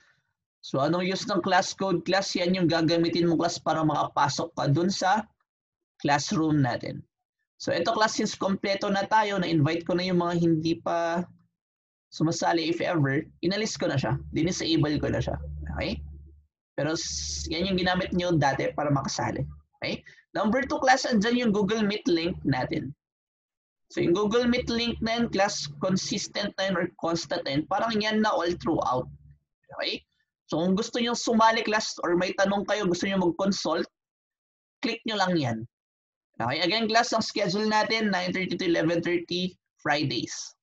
So, anong use ng class code, class? Yan yung gagamitin mo, class, para makapasok ka dun sa classroom natin. So, ito, class, since kompleto na tayo, na-invite ko na yung mga hindi pa sumasali, if ever, inalis ko na siya. Dinisable ko na siya. Okay? Pero yan yung ginamit nyo dati para makasali. Okay? Number 2, class, andyan yung Google Meet link natin. So yung Google Meet link na yun, class, consistent na yun or constant na yun, parang yan na all throughout. Okay? So kung gusto nyo sumali, class, or may tanong kayo, gusto nyo mag-consult, click nyo lang yan. Okay? Again, class, ang schedule natin, 9:30 to 11:30 Fridays.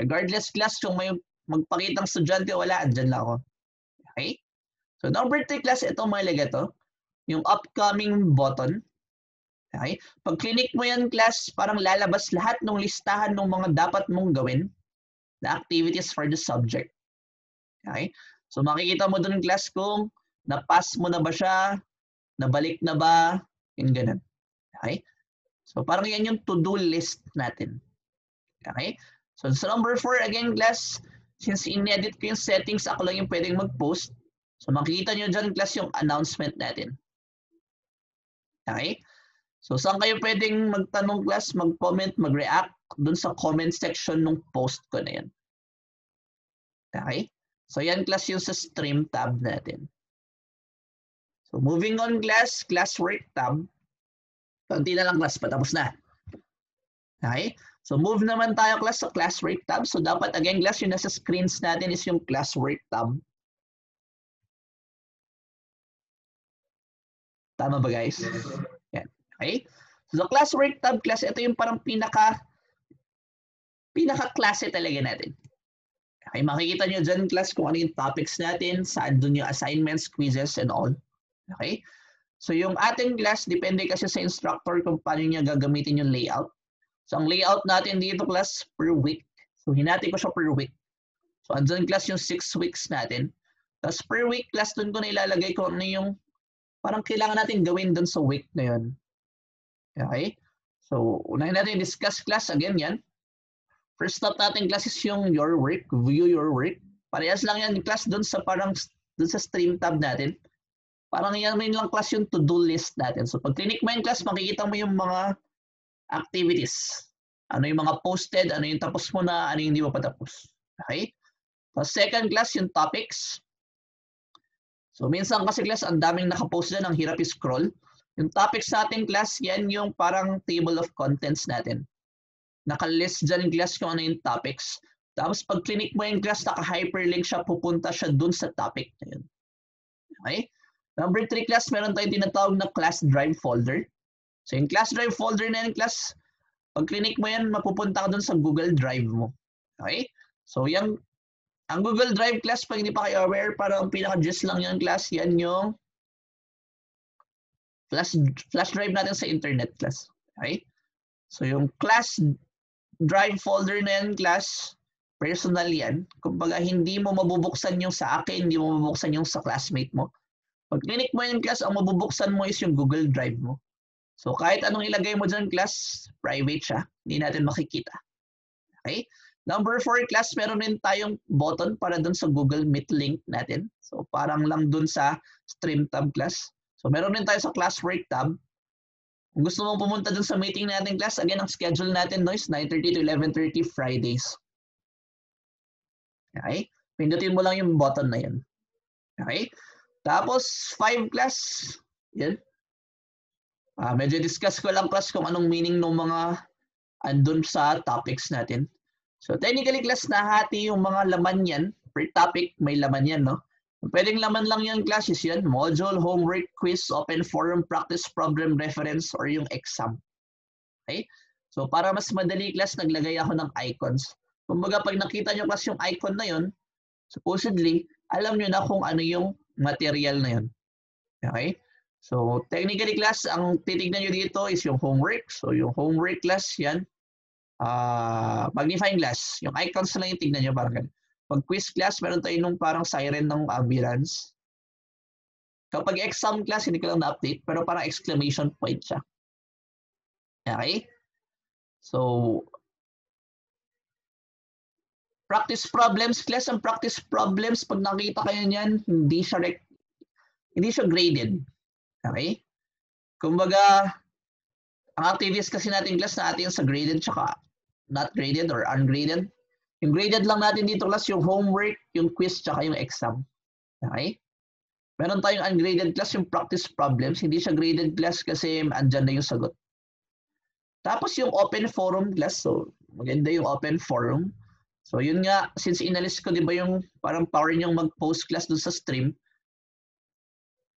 Regardless, class, kung may magpakitang estudyante, wala, andyan lang ako. Okay? So, number 3, class, ito mahalaga to. Yung upcoming button. Okay? Pag click mo yan, class, parang lalabas lahat ng listahan ng mga dapat mong gawin na activities for the subject. Okay? So, makikita mo dun, class, kung na-pass mo na ba siya, nabalik na ba, yung ganun. Okay? So parang yan yung to-do list natin. Okay? So sa number 4, again class, since in-edit ko yung settings, ako lang yung pwedeng mag-post. So makikita nyo dyan class yung announcement natin. Okay? So saan kayo pwedeng magtanong class, mag-comment, mag-react dun sa comment section ng post ko na yan. Okay? So yan class yung sa stream tab natin. So moving on class work tab. Konti na lang class, patapos na. Okay? So move naman tayo class sa classwork tab. So dapat again class yung nasa screens natin is yung classwork tab. Tama ba guys? Yan. Okay? So classwork tab class, ito yung parang pinaka-klase talaga natin. Okay, makikita nyo dyan class kung ano yung topics natin, saan dun yung assignments, quizzes, and all. Okay? So yung ating class, depende kasi sa instructor kung paano niya gagamitin yung layout. So ang layout natin dito class per week. So hinati ko siya per week. So andyan class yung 6 weeks natin. Tapos per week class dun ko na ilalagay kung ano yung parang kailangan natin gawin dun sa week na yun. Okay? So unahin natin discuss class again yan. First stop natin class is yung your work, view your work. Parehas lang yan class dun sa dun sa stream tab natin. Parang yan lang class yung to-do list natin. So pag click mo yung class, makikita mo yung mga activities. Ano yung mga posted, ano yung tapos mo na, ano yung hindi mo pa tapos. Okay? So second class, yung topics. So minsan kasi class, ang daming nakapost dyan, ang hirap i-scroll. Yung topics natin class, yan yung parang table of contents natin. Naka-list dyan yung class kung ano yung topics. Tapos pag click mo yung class, naka-hyperlink siya, pupunta siya dun sa topic na yun. Okay? Number 3 class, meron tayong tinatawag na class drive folder. So yung class drive folder na yung class, pag click mo yan, mapupunta ka dun sa Google Drive mo. Okay? So yan, ang Google Drive class, pag hindi pa kayo aware, parang pinaka-gist lang yan class, yan yung flash drive natin sa internet class. Okay? So yung class drive folder na yan class, personal yan. Kumbaga hindi mo mabubuksan yung sa akin, hindi mo mabubuksan yung sa classmate mo. Pag click mo yung class, ang mabubuksan mo is yung Google Drive mo. So kahit anong ilagay mo dyan class, private siya. Hindi natin makikita. Okay? Number 4 class, meron din tayong button para dun sa Google Meet link natin. So parang lang dun sa stream tab class. So meron din tayo sa classwork tab. Kung gusto mong pumunta dun sa meeting natin class, again, ang schedule natin no, is 9:30 to 11:30 Fridays. Okay? Pindutin mo lang yung button na yun. Okay? Tapos 5 class, yan. Medyo discuss ko lang class kung anong meaning ng mga andun sa topics natin. So technically class, nahati yung mga laman yan. Per topic, may laman yan, no? Pwedeng laman lang yung classes yan. Module, homework, quiz, open forum, practice problem, reference, or yung exam. Okay? So para mas madali class, naglagay ako ng icons. Kumbaga pag nakita nyo class yung icon na yun, supposedly, alam nyo na kung ano yung material na yun. Okay? So, technically class, ang titignan nyo dito is yung homework. So, yung homework class, yan. Magnifying glass. Yung icons na lang yung tignan nyo. Parang ganun. Pag quiz class, meron tayo nung parang siren ng ambulance. Kapag exam class, hindi ko lang na-update, pero parang exclamation point siya. Okay? So, practice problems class. Ang practice problems, pag nakita kayo niyan, hindi siya graded. Okay? Kumbaga, ang activities kasi natin class natin sa graded tsaka not graded or ungraded. Yung graded lang natin dito class yung homework, yung quiz tsaka yung exam. Okay? Meron tayong ungraded class yung practice problems. Hindi siya graded class kasi andyan na yung sagot. Tapos yung open forum class. So maganda yung open forum. So yun nga, since inalis ko di ba yung parang power niyong mag-post class dun sa stream,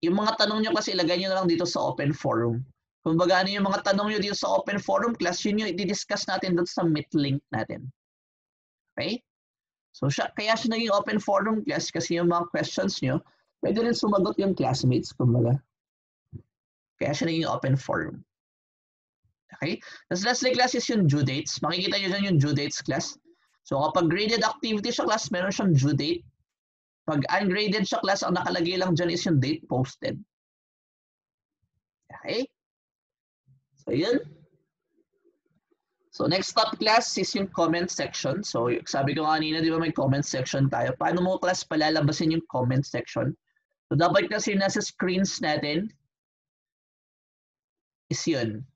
yung mga tanong nyo kasi ilagay nyo na lang dito sa open forum. Kung baga ano yung mga tanong nyo dito sa open forum class, yun yung i-discuss natin doon sa Meet link natin. Okay? So kaya siya naging open forum class kasi yung mga questions nyo, pwede rin sumagot yung classmates, kumbaga. Kaya siya naging open forum. Okay? Tapos lastly class is yung due dates. Makikita nyo dyan yung due dates class. So kapag graded activity siya class, meron siyang due date. Pag ungraded siya class, ang nakalagay lang dyan is yung date posted. Okay? So, yun. So, next up class is yung comment section. So, sabi ko kanina, di ba may comment section tayo? Paano mo class palalabasin yung comment section? So, dapat kasi nasa screens natin is yun,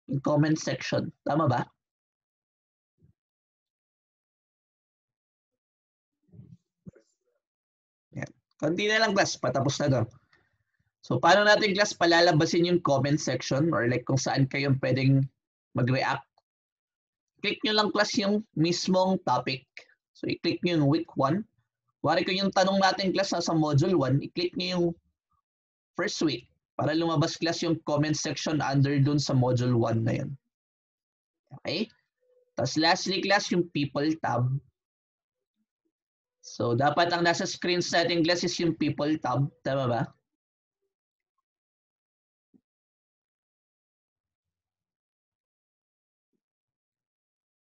yung comment section. Tama ba? Yan. Konti na lang class, patapos na to. So, paano natin class palalabasin yung comment section or like kung saan kayo pwedeng mag-react? Click nyo lang class yung mismong topic. So, i-click nyo yung week 1. Wari ko yung tanong natin class sa module 1, i-click nyo yung first week para lumabas class yung comment section under dun sa module 1 na yun. Okay? Tapos lastly class yung people tab. So, dapat ang nasa screens natin class is yung people tab. Tama ba?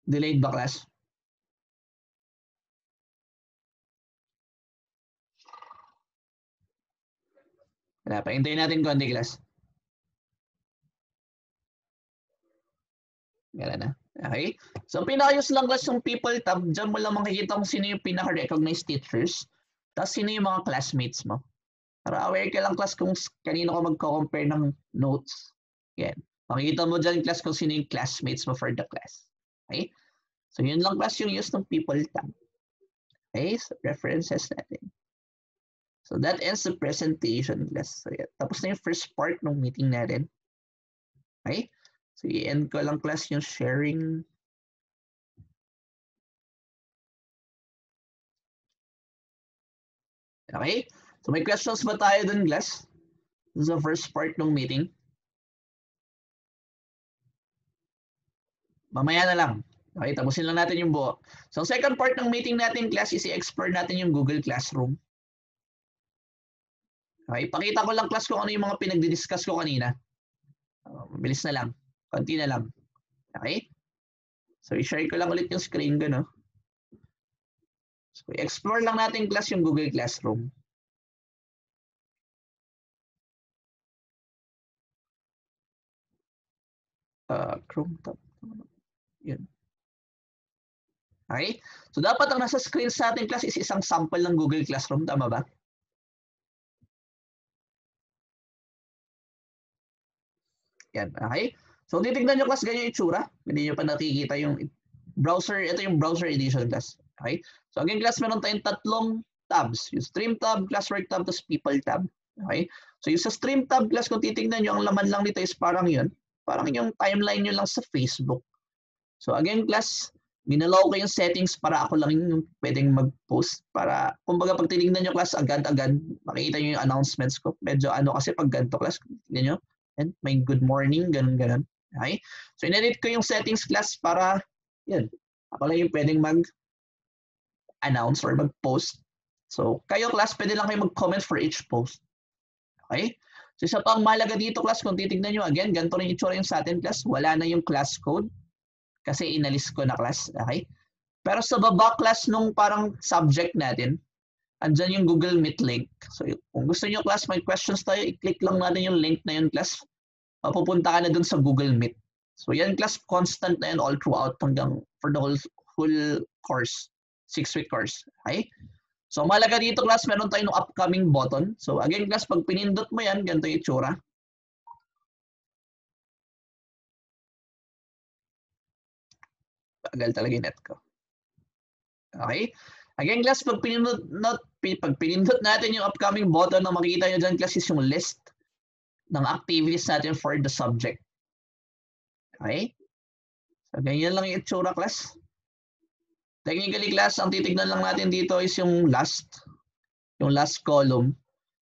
Delayed ba class? Wala pa. Hintayin natin konti class. Gala na. Okay? So, pinakayos lang class yung people tab. Diyan mo lang makikita kung sino yung pinaka-recognized teachers. Tapos sino yung mga classmates mo. Para aware ka lang class kung kanino ka magko-compare ng notes. Yan. Makikita mo dyan class kung sino yung classmates mo for the class. Okay? So, yun lang class yung use ng people tab. Okay? So, references natin. So, that ends the presentation class. So, yan. Tapos na yung first part ng meeting natin. Okay? So, i-end ko lang class yung sharing. Okay? So, may questions ba tayo dun class? This is the first part ng meeting. Mamaya na lang. Okay, tapusin lang natin yung buo. So, second part ng meeting natin class is i-explore natin yung Google Classroom. Okay, pakita ko lang class kung ano yung mga pinagdi-discuss ko kanina. Mabilis na lang. Konti na lang. Okay? So, i-share ko lang ulit yung screen ko, no? So, i-explore lang natin class yung Google Classroom. Chrome tab. Yun. Okay? So, dapat ang nasa screen sa ating class is isang sample ng Google Classroom. Tama ba? Yan. Okay? So, titignan nyo class, ganyan yung itsura. Hindi nyo pa nakikita yung browser. Ito yung browser edition class. Okay? So, again class, meron tayong tatlong tabs. Yung stream tab, classwork tab, tapos people tab. Okay? So, yung sa stream tab class, kung titignan nyo, ang laman lang nito is parang yun. Parang yung timeline nyo lang sa Facebook. So, again class, minalaw ko yung settings para ako lang yung pwedeng mag-post. Para, kumbaga, pag tinignan nyo class, agad-agad, makikita nyo yung announcements ko. Medyo ano kasi pag ganito class, tignan nyo, and may good morning, ganun-ganun. Okay? So, in-edit ko yung settings class para, yun, ako lang yung pwedeng mag-announce or mag-post. So, kayo class, pwede lang kayo mag-comment for each post. Okay? So, isa pang mahalaga dito class, kung titignan nyo, again, ganito rin itsura yung sa atin class, wala na yung class code kasi inalis ko na class. Okay? Pero sa baba class nung parang subject natin, andyan yung Google Meet link. So, kung gusto nyo class, may questions tayo, i-click lang natin yung link na yun class. Mapupunta ka na dun sa Google Meet. So, yan class, constant na yan all throughout hanggang for the whole course. 6-week course. Okay? So, malaga dito class, meron tayong upcoming button. So, again class, pag pinindot mo yan, ganito yung itsura. Tagal talaga yung net ko. Okay? Again class, pag pinindot natin yung upcoming button, na makikita nyo dyan class is yung list ng activities natin for the subject. Okay? So, ganyan lang yung itsura class. Technically class, ang titignan lang natin dito is yung last column.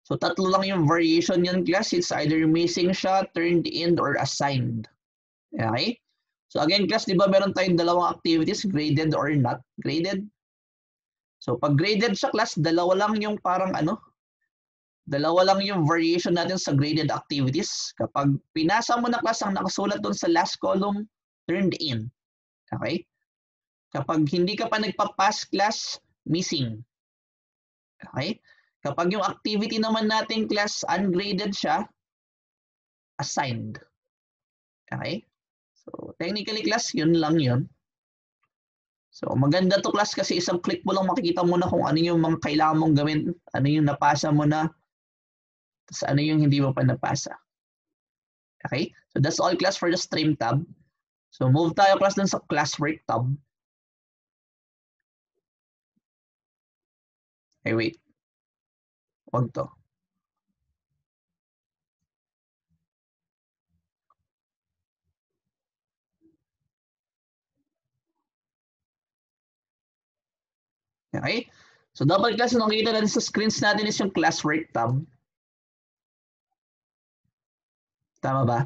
So, tatlo lang yung variation yan class. It's either missing siya, turned in, or assigned. Okay? So, again class, di ba meron tayong dalawang activities, graded or not graded? So, pag graded siya class, dalawa lang yung variation natin sa graded activities. Kapag pinasa mo na class ang nakasulat doon sa last column, turned in. Okay? Kapag hindi ka pa nagpa-pass class, missing. Okay? Kapag yung activity naman natin class, ungraded siya, assigned. Okay? So, technically class, yun lang yun. So, maganda to class kasi isang click mo lang makikita mo na kung ano yung mga kailangan mong gawin, ano yung napasa mo na, tapos ano yung hindi mo pa napasa. Okay? So, that's all class for the stream tab. So, move tayo class dun sa classwork tab. Okay, wait. Wag to. Okay? So, dapat class na nakikita natin sa screens natin is yung classwork tab. Tama ba?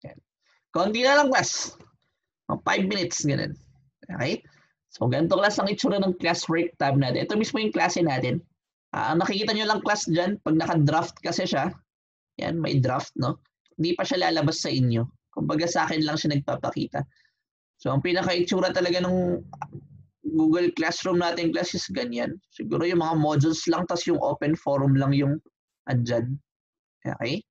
Yan. Konti na lang class. 5 minutes, ganun. Okay? So, ganito class ang itsura ng classwork tab natin. Ito mismo yung klase natin. Ang nakikita nyo lang class dyan, pag naka-draft kasi siya, yan, may draft, no? Hindi pa siya lalabas sa inyo. Kumbaga sa akin lang siya nagpapakita. So, ang pinaka-itsura talaga ng Google Classroom natin class is ganyan. Siguro yung mga modules lang, tas yung open forum lang yung andyan. Okay?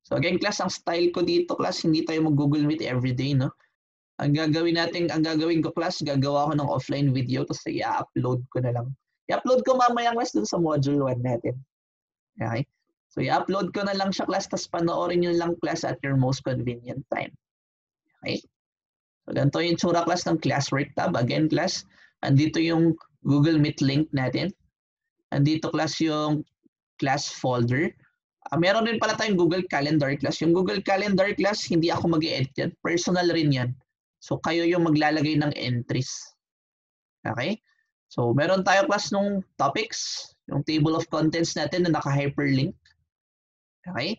So, again, class, ang style ko dito, class, hindi tayo mag-Google Meet everyday, no? Ang gagawin ko class, gagawa ko ng offline video tapos i-upload ko na lang. I-upload ko mamaya class dun sa module 1 natin. Okay? So i-upload ko na lang siya class tapos panoorin nyo lang class at your most convenient time. Okay? So ganito yung tsura class ng classwork tab. Again class, andito yung Google Meet link natin. Andito class yung class folder. Meron din pala tayong Google Calendar class. Yung Google Calendar class, hindi ako mag-i-edit yan. Personal rin yan. So, kayo yung maglalagay ng entries. Okay? So, meron tayo class nung topics, yung table of contents natin na naka-hyperlink. Okay?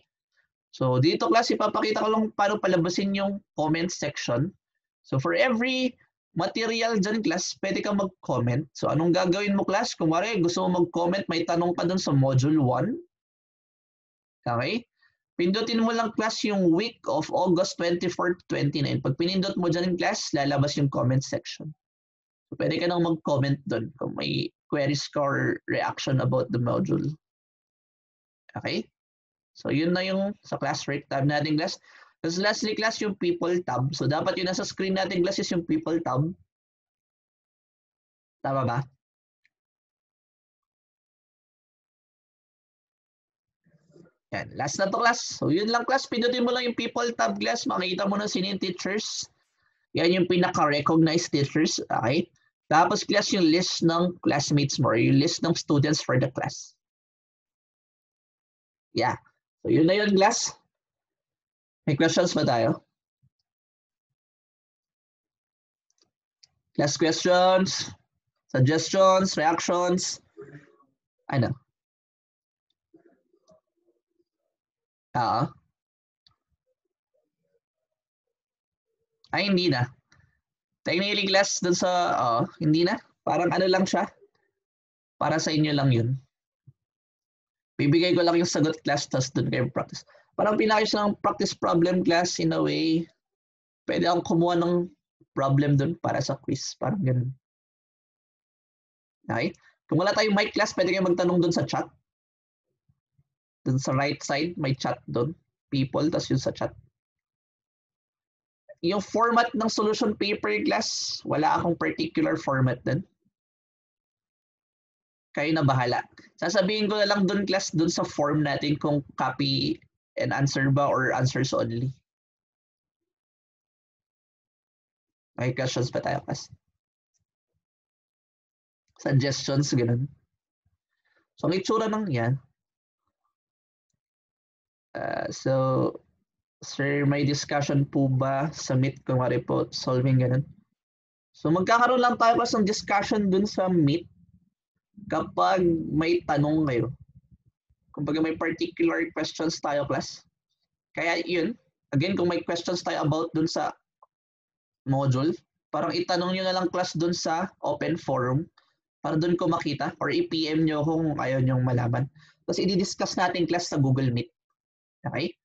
So, dito class, ipapakita ko lang paano palabasin yung comment section. So, for every material dyan class, pwede kang mag-comment. So, anong gagawin mo class? Kung gusto mo mag-comment, may tanong ka dun sa module 1. Okay? Pindutin mo lang class yung week of August 24 to 29. Pag pinindot mo dyan yung class, lalabas yung comment section. So, pwede ka nang mag-comment doon kung may queries or reaction about the module. Okay? So, yun na yung sa classwork tab natin class. Tapos lastly class yung people tab. So, dapat yung nasa screen natin class is yung people tab. Tama ba? Yan. Last na to class. So, yun lang class. Pindutin mo lang yung people tab class. Makikita mo na sino yung teachers. Yan yung pinaka-recognized teachers. Okay? Tapos class yung list ng classmates mo or yung list ng students for the class. Yeah. So, yun na yun class. May questions ba tayo? Class questions, suggestions, reactions. Ano? Ay, hindi na. Technically class dun sa, hindi na. Parang ano lang siya. Para sa inyo lang yun. Bibigay ko lang yung sagot class, tapos dun kayo practice. Parang pinakayos lang practice problem class in a way. Pwede akong kumuha ng problem dun para sa quiz. Parang ganun. Okay? Kung wala tayong mic class, pwede kayo magtanong dun sa chat. Dun sa right side, may chat dun. People, tapos yun sa chat. Yung format ng solution paper class, wala akong particular format din. Kayo na bahala. Sasabihin ko na lang dun class, dun sa form natin kung copy and answer ba or answers only. May questions pa tayo class? Suggestions, ganun. So, ang itsura ng yan. So, sir, may discussion po ba sa Meet? Kung mari po, solving ganun. So, magkakaroon lang tayo pas ng discussion dun sa Meet kapag may tanong kayo. Kumbaga may particular questions tayo class. Kaya yun, again, kung may questions tayo about dun sa module, parang itanong nyo na lang class dun sa open forum para dun ko makita or i-PM nyo kung ayaw nyong malaman. Tapos i-discuss natin class sa Google Meet. Okay?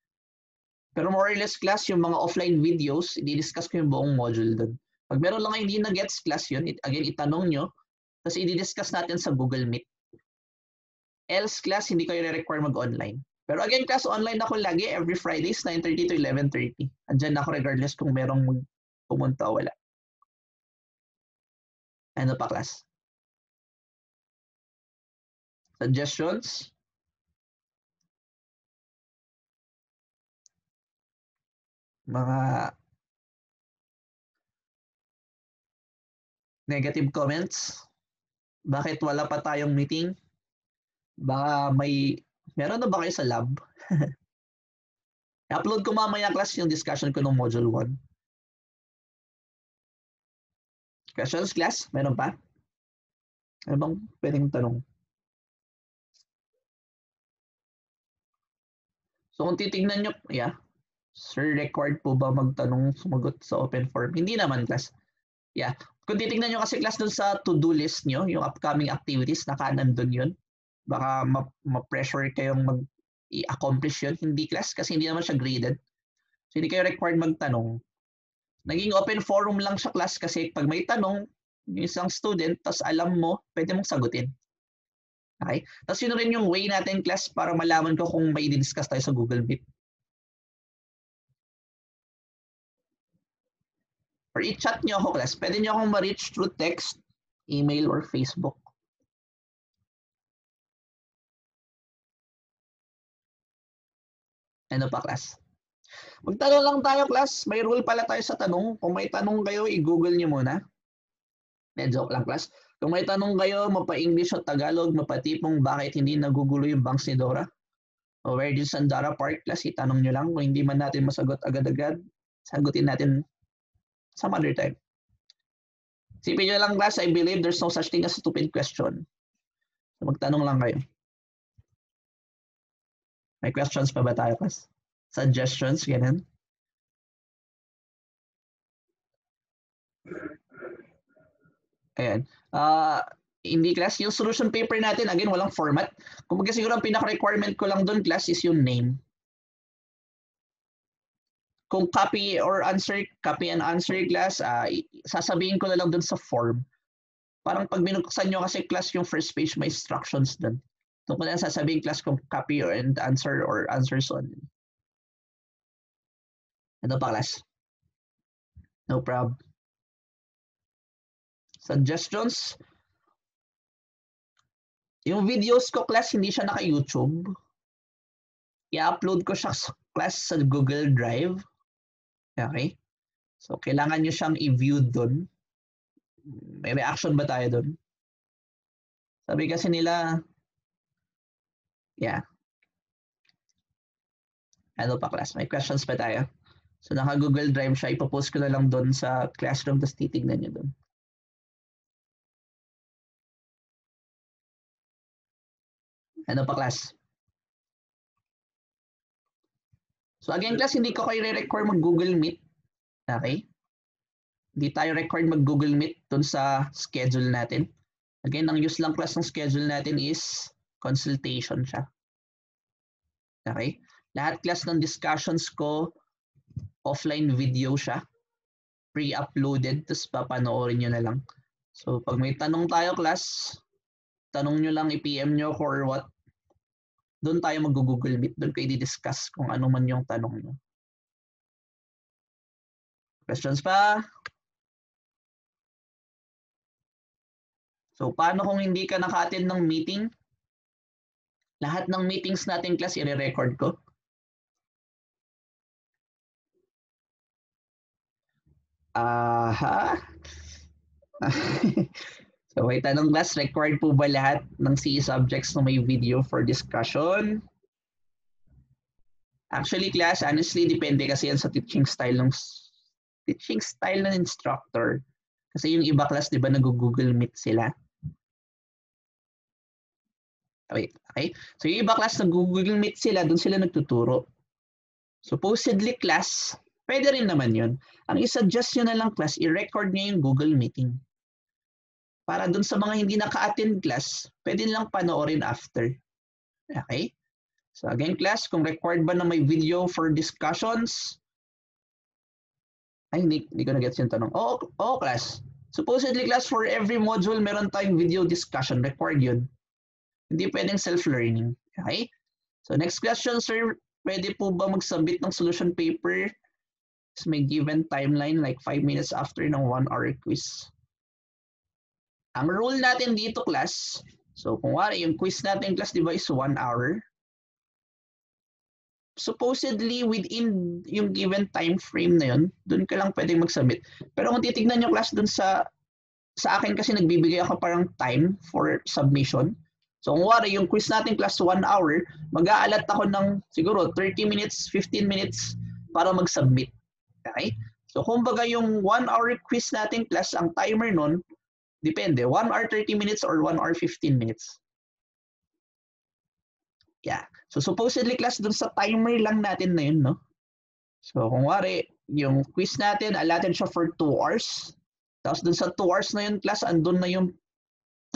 Pero more or less class, yung mga offline videos, i-discuss ko yung buong module dun. Pag meron lang hindi na-gets class yun, again, itanong nyo, tapos i-discuss natin sa Google Meet. Else class, hindi kayo require mag-online. Pero again, class, online ako lagi every Fridays, 9:30 to 11:30. Andyan ako regardless kung merong pumunta o wala. Ano pa, class? Suggestions? Mga negative comments? Bakit wala pa tayong meeting? Baka meron na ba kayo sa lab? I-upload ko mamaya, class, yung discussion ko ng module 1. Questions, class? Meron pa? Ano bang pwedeng tanong? So kung titignan nyo, Sir, required po ba magtanong, sumagot sa open forum? Hindi naman, class. Yeah. Kung titignan nyo kasi, class, dun sa to-do list nyo, yung upcoming activities, nandun yun. Baka ma-pressure kayong i-accomplish yun. Hindi, class, kasi hindi naman siya graded. So hindi kayo required magtanong. Naging open forum lang siya, class, kasi pag may tanong, yung isang student, tas alam mo, pwede mong sagutin. Okay? Tapos yun rin yung way natin, class, para malaman ko kung may discuss tayo sa Google Meet. Or i-chat nyo ako, class. Pwede nyo akong ma-reach through text, email, or Facebook. Ano pa, class? Magtanong lang tayo, class. May rule pala tayo sa tanong. Kung may tanong kayo, i-google nyo muna. Joke lang, class. Kung may tanong kayo, mapa-English o Tagalog, mapatipong bakit hindi nagugulo yung banks ni Dora? O where did Sandara Park, class? Itanong nyo lang. Kung hindi man natin masagot agad-agad, sagutin natin some other time. Sipin nyo lang, class, I believe there's no such thing as stupid question. So magtanong lang kayo. May questions pa ba tayo, class? Suggestions, ganun? Ayan. Hindi, class. Yung solution paper natin, again, walang format. Kumbaga siguro ang pinaka-requirement ko lang doon, class, is yung name. Kung copy and answer, class, sasabihin ko na lang doon sa form. Parang pag binuksan nyo kasi, class, yung first page may instructions doon. Doon ko na sasabihin, class, kung copy and answer or answers only. Ano pa, class? No problem. Suggestions? Yung videos ko, class, hindi siya naka-YouTube. I-upload ko siya, class, sa Google Drive. Okay? So, kailangan nyo siyang i-view doon. May reaction ba tayo doon? Sabi kasi nila, ano pa, class? May questions pa tayo? So, naka-Google Drive siya. Ipopost ko na lang doon sa classroom, tapos titignan nyo doon. Ano pa, class? So, again, class, hindi ko kayo re-require mag-Google Meet. Okay? Hindi tayo required mag-Google Meet doon sa schedule natin. Again, ang use lang, class, ng schedule natin is consultation siya. Okay? Lahat, class, ng discussions ko, offline video siya. Pre-uploaded, tapos papanoorin nyo na lang. So, pag may tanong tayo, class, tanong nyo lang, i-PM nyo or what. Doon tayo mag-Google Meet. Doon kayo i-discuss kung ano man yung tanong nyo. Questions pa? So, paano kung hindi ka naka-attend ng meeting? Lahat ng meetings natin, class, i-record ko. So, may tanong, class, required po ba lahat ng CE subjects na may video for discussion? Actually, class, honestly, depende kasi yan sa teaching style ng instructor. Kasi yung iba, class, di ba, nag-Google Meet sila? Okay? So, yung iba, class, nag-Google Meet sila, doon sila nagtuturo. Supposedly, class, pwede rin naman yun. Ang i-suggest nyo na lang, class, i-record nyo yung Google Meeting. Para dun sa mga hindi naka-attend, class, pwede nilang panoorin after. Okay? So again, class, kung required ba na may video for discussions? Ay, hindi ko na-gets yung tanong. Oo, class. Supposedly, class, for every module, meron tayong video discussion. Required yun. Hindi pwedeng self-learning. Okay? So next question, sir. Pwede po ba mag-submit ng solution paper is may given timeline like 5 minutes after ng 1-hour quiz? Ang rule natin dito, class, so kung wari, yung quiz natin, class, di ba, is 1 hour. Supposedly, within yung given time frame na yun, dun ka lang pwedeng mag-submit. Pero kung titignan nyo, class, dun sa akin kasi nagbibigay ako parang time for submission. So kung wari, yung quiz natin, class, 1 hour, mag-aalat ako ng siguro 30 minutes, 15 minutes para mag-submit. Okay? So kumbaga yung 1 hour quiz natin, class, ang timer nun, depende, 1 hour 30 minutes or 1 hour 15 minutes. Yeah. So supposedly, class, dun sa timer lang natin na yun, no? So kung wari, yung quiz natin, allotted siya for 2 hours. Tapos dun sa 2 hours na yun, class, andun na yung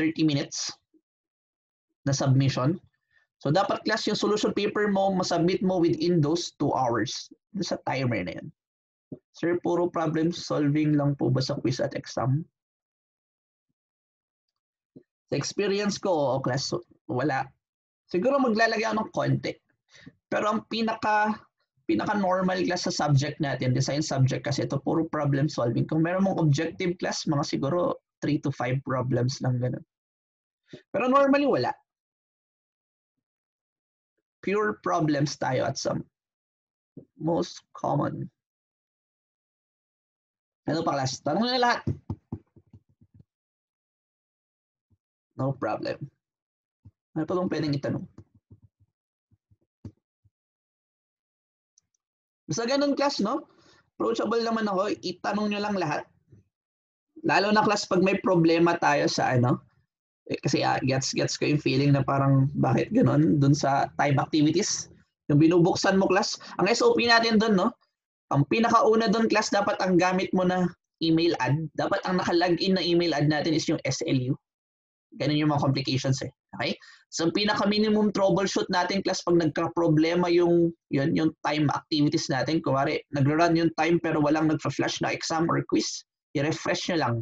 30 minutes na submission. So dapat, class, yung solution paper mo, masubmit mo within those 2 hours. Dun sa timer na yun. Sir, puro problem solving lang po ba sa quiz at exam? Sa experience ko, class, wala. Siguro maglalagay ako ng konti. Pero ang pinaka-normal class sa subject natin, design subject, kasi ito puro problem solving. Kung meron mong objective class, mga siguro 3 to 5 problems lang ganun. Pero normally wala. Pure problems tayo at some most common. Ano pa, class? Tanong nyo na lahat. No problem. Ano pa bang pwedeng itanong? Basta ganun, class, no? Approachable naman ako. Itanong nyo lang lahat. Lalo na, class, pag may problema tayo sa ano. Kasi gets ko yung feeling na parang bakit ganun dun sa time activities. Yung binubuksan mo, class. Ang SOP natin dun, no? Ang pinakauna dun, class, dapat ang gamit mo na email ad. Dapat ang naka-login na email ad natin is yung SLU. Ganun yung mga complications eh. Okay? So, ang pinaka-minimum troubleshoot natin, class, pag nagka-problema yung time activities natin, kumari, nag-run yung time pero walang nagpa-flash na exam or quiz, i-refresh nyo lang.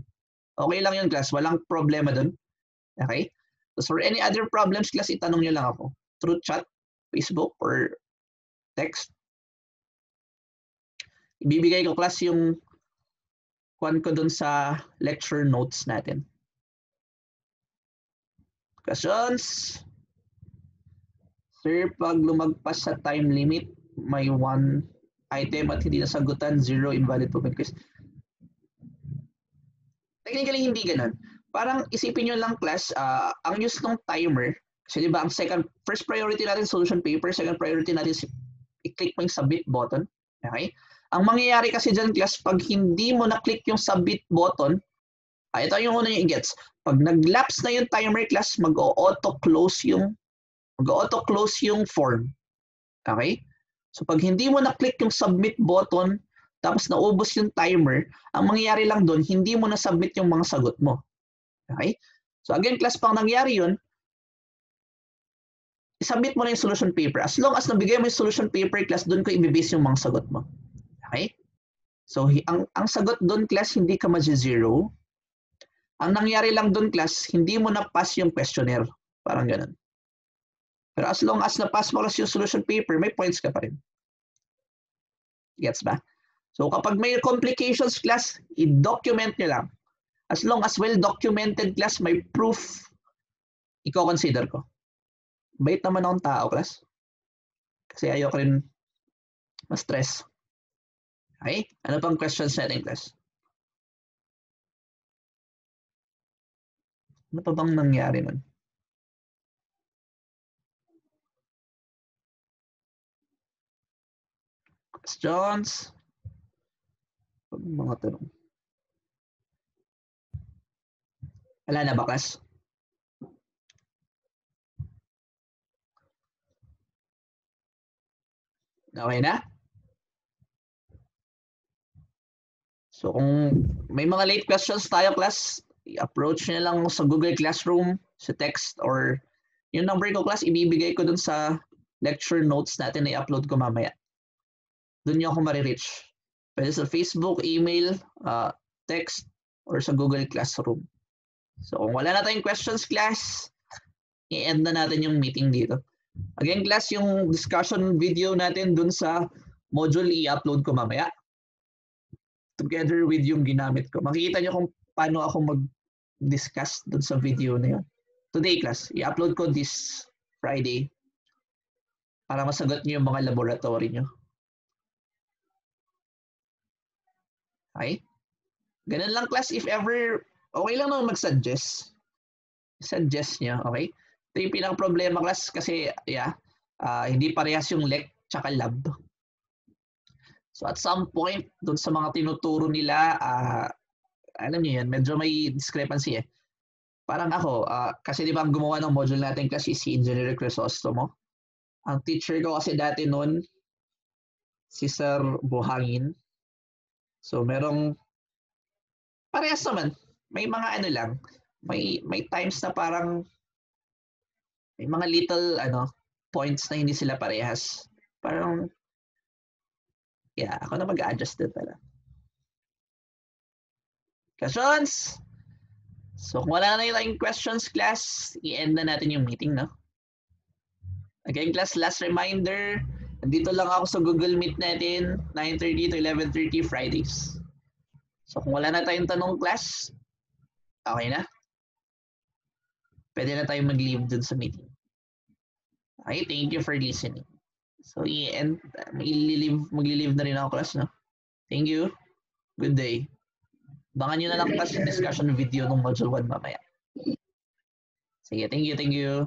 Okay lang yun, class. Walang problema dun. Okay? So, for any other problems, class, itanong nyo lang ako. Through chat, Facebook, or text. Ibibigay ko, class, yung kwan ko dun sa lecture notes natin. Questions? Sir, pag lumagpas sa time limit, may 1 item at hindi nasagutan, 0 invalid po quiz. Technically, hindi ganun. Parang isipin nyo lang, class, ang use ng timer, kasi diba, ang first priority natin solution paper, second priority natin i-click mo yung submit button. Okay? Ang mangyayari kasi dyan, class, pag hindi mo na-click yung submit button, ito yung una yung gets. Pag nag-lapse na yung timer, class, mag-auto-close yung form. Okay? So pag hindi mo na-click yung submit button, tapos naubos yung timer, ang mangyayari lang doon, hindi mo na-submit yung mga sagot mo. Okay? So again, class, pang nangyari yun, isubmit mo na yung solution paper. As long as nabigay mo yung solution paper, class, doon ko i-base yung mga sagot mo. Okay? So ang sagot doon, class, hindi ka mag-zero. Ang nangyari lang doon, class, hindi mo na-pass yung questionnaire. Parang ganun. Pero as long as na-pass mo yung solution paper, may points ka pa rin. Gets ba? So kapag may complications, class, i-document nyo lang. As long as well-documented, class, may proof, i-consider ko. Bait naman akong tao, class. Kasi ayoko rin ma-stress. Okay? Ano pang questions natin, class? Ano pa bang nangyari nun? Questions? Mga tanong. Wala na ba, class? Okay na? So kung may mga late questions tayo, class, i-approach nyo lang sa Google Classroom, sa text, or yung number ko, class, ibibigay ko dun sa lecture notes natin na i-upload ko mamaya. Dun nyo ako marireach. Pwede sa Facebook, email, text, or sa Google Classroom. So kung wala na tayong questions, class, i-end na natin yung meeting dito. Again, class, yung discussion video natin dun sa module i-upload ko mamaya. Together with yung ginamit ko. Makikita nyo kung paano ako mag-discuss dun sa video na yun. Today, class, i-upload ko this Friday para masagot nyo yung mga laboratory nyo. Okay? Ganun lang, class. If ever, okay lang naman mag-suggest. Suggest nyo, okay? Ito yung pinaka-problema, class, kasi, hindi parehas yung lec tsaka lab. So at some point, dun sa mga tinuturo nila, alam niyo yan, medyo may discrepancy eh. Parang ako, kasi di ba ang gumawa ng module natin kasi si Engineer Crisostomo. Ang teacher ko kasi dati noon, si Sir Buhangin. So merong, parehas naman. May mga ano lang, may times na parang, may mga little points na hindi sila parehas. Parang, ako na mag-a-adjust din pala. Questions? So kung wala na yung questions, class, i-end na natin yung meeting, no? Again, class, last reminder, nandito lang ako sa Google Meet natin, 9:30 to 11:30 Fridays. So kung wala na tayong tanong, class, okay na? Pwede na tayong mag-leave dun sa meeting. Okay, thank you for listening. So i-end, magli-leave na rin ako, class, no? Thank you. Good day. Bangan nyo na lang, class, yung discussion video ng Module 1 mamaya. Sige, thank you.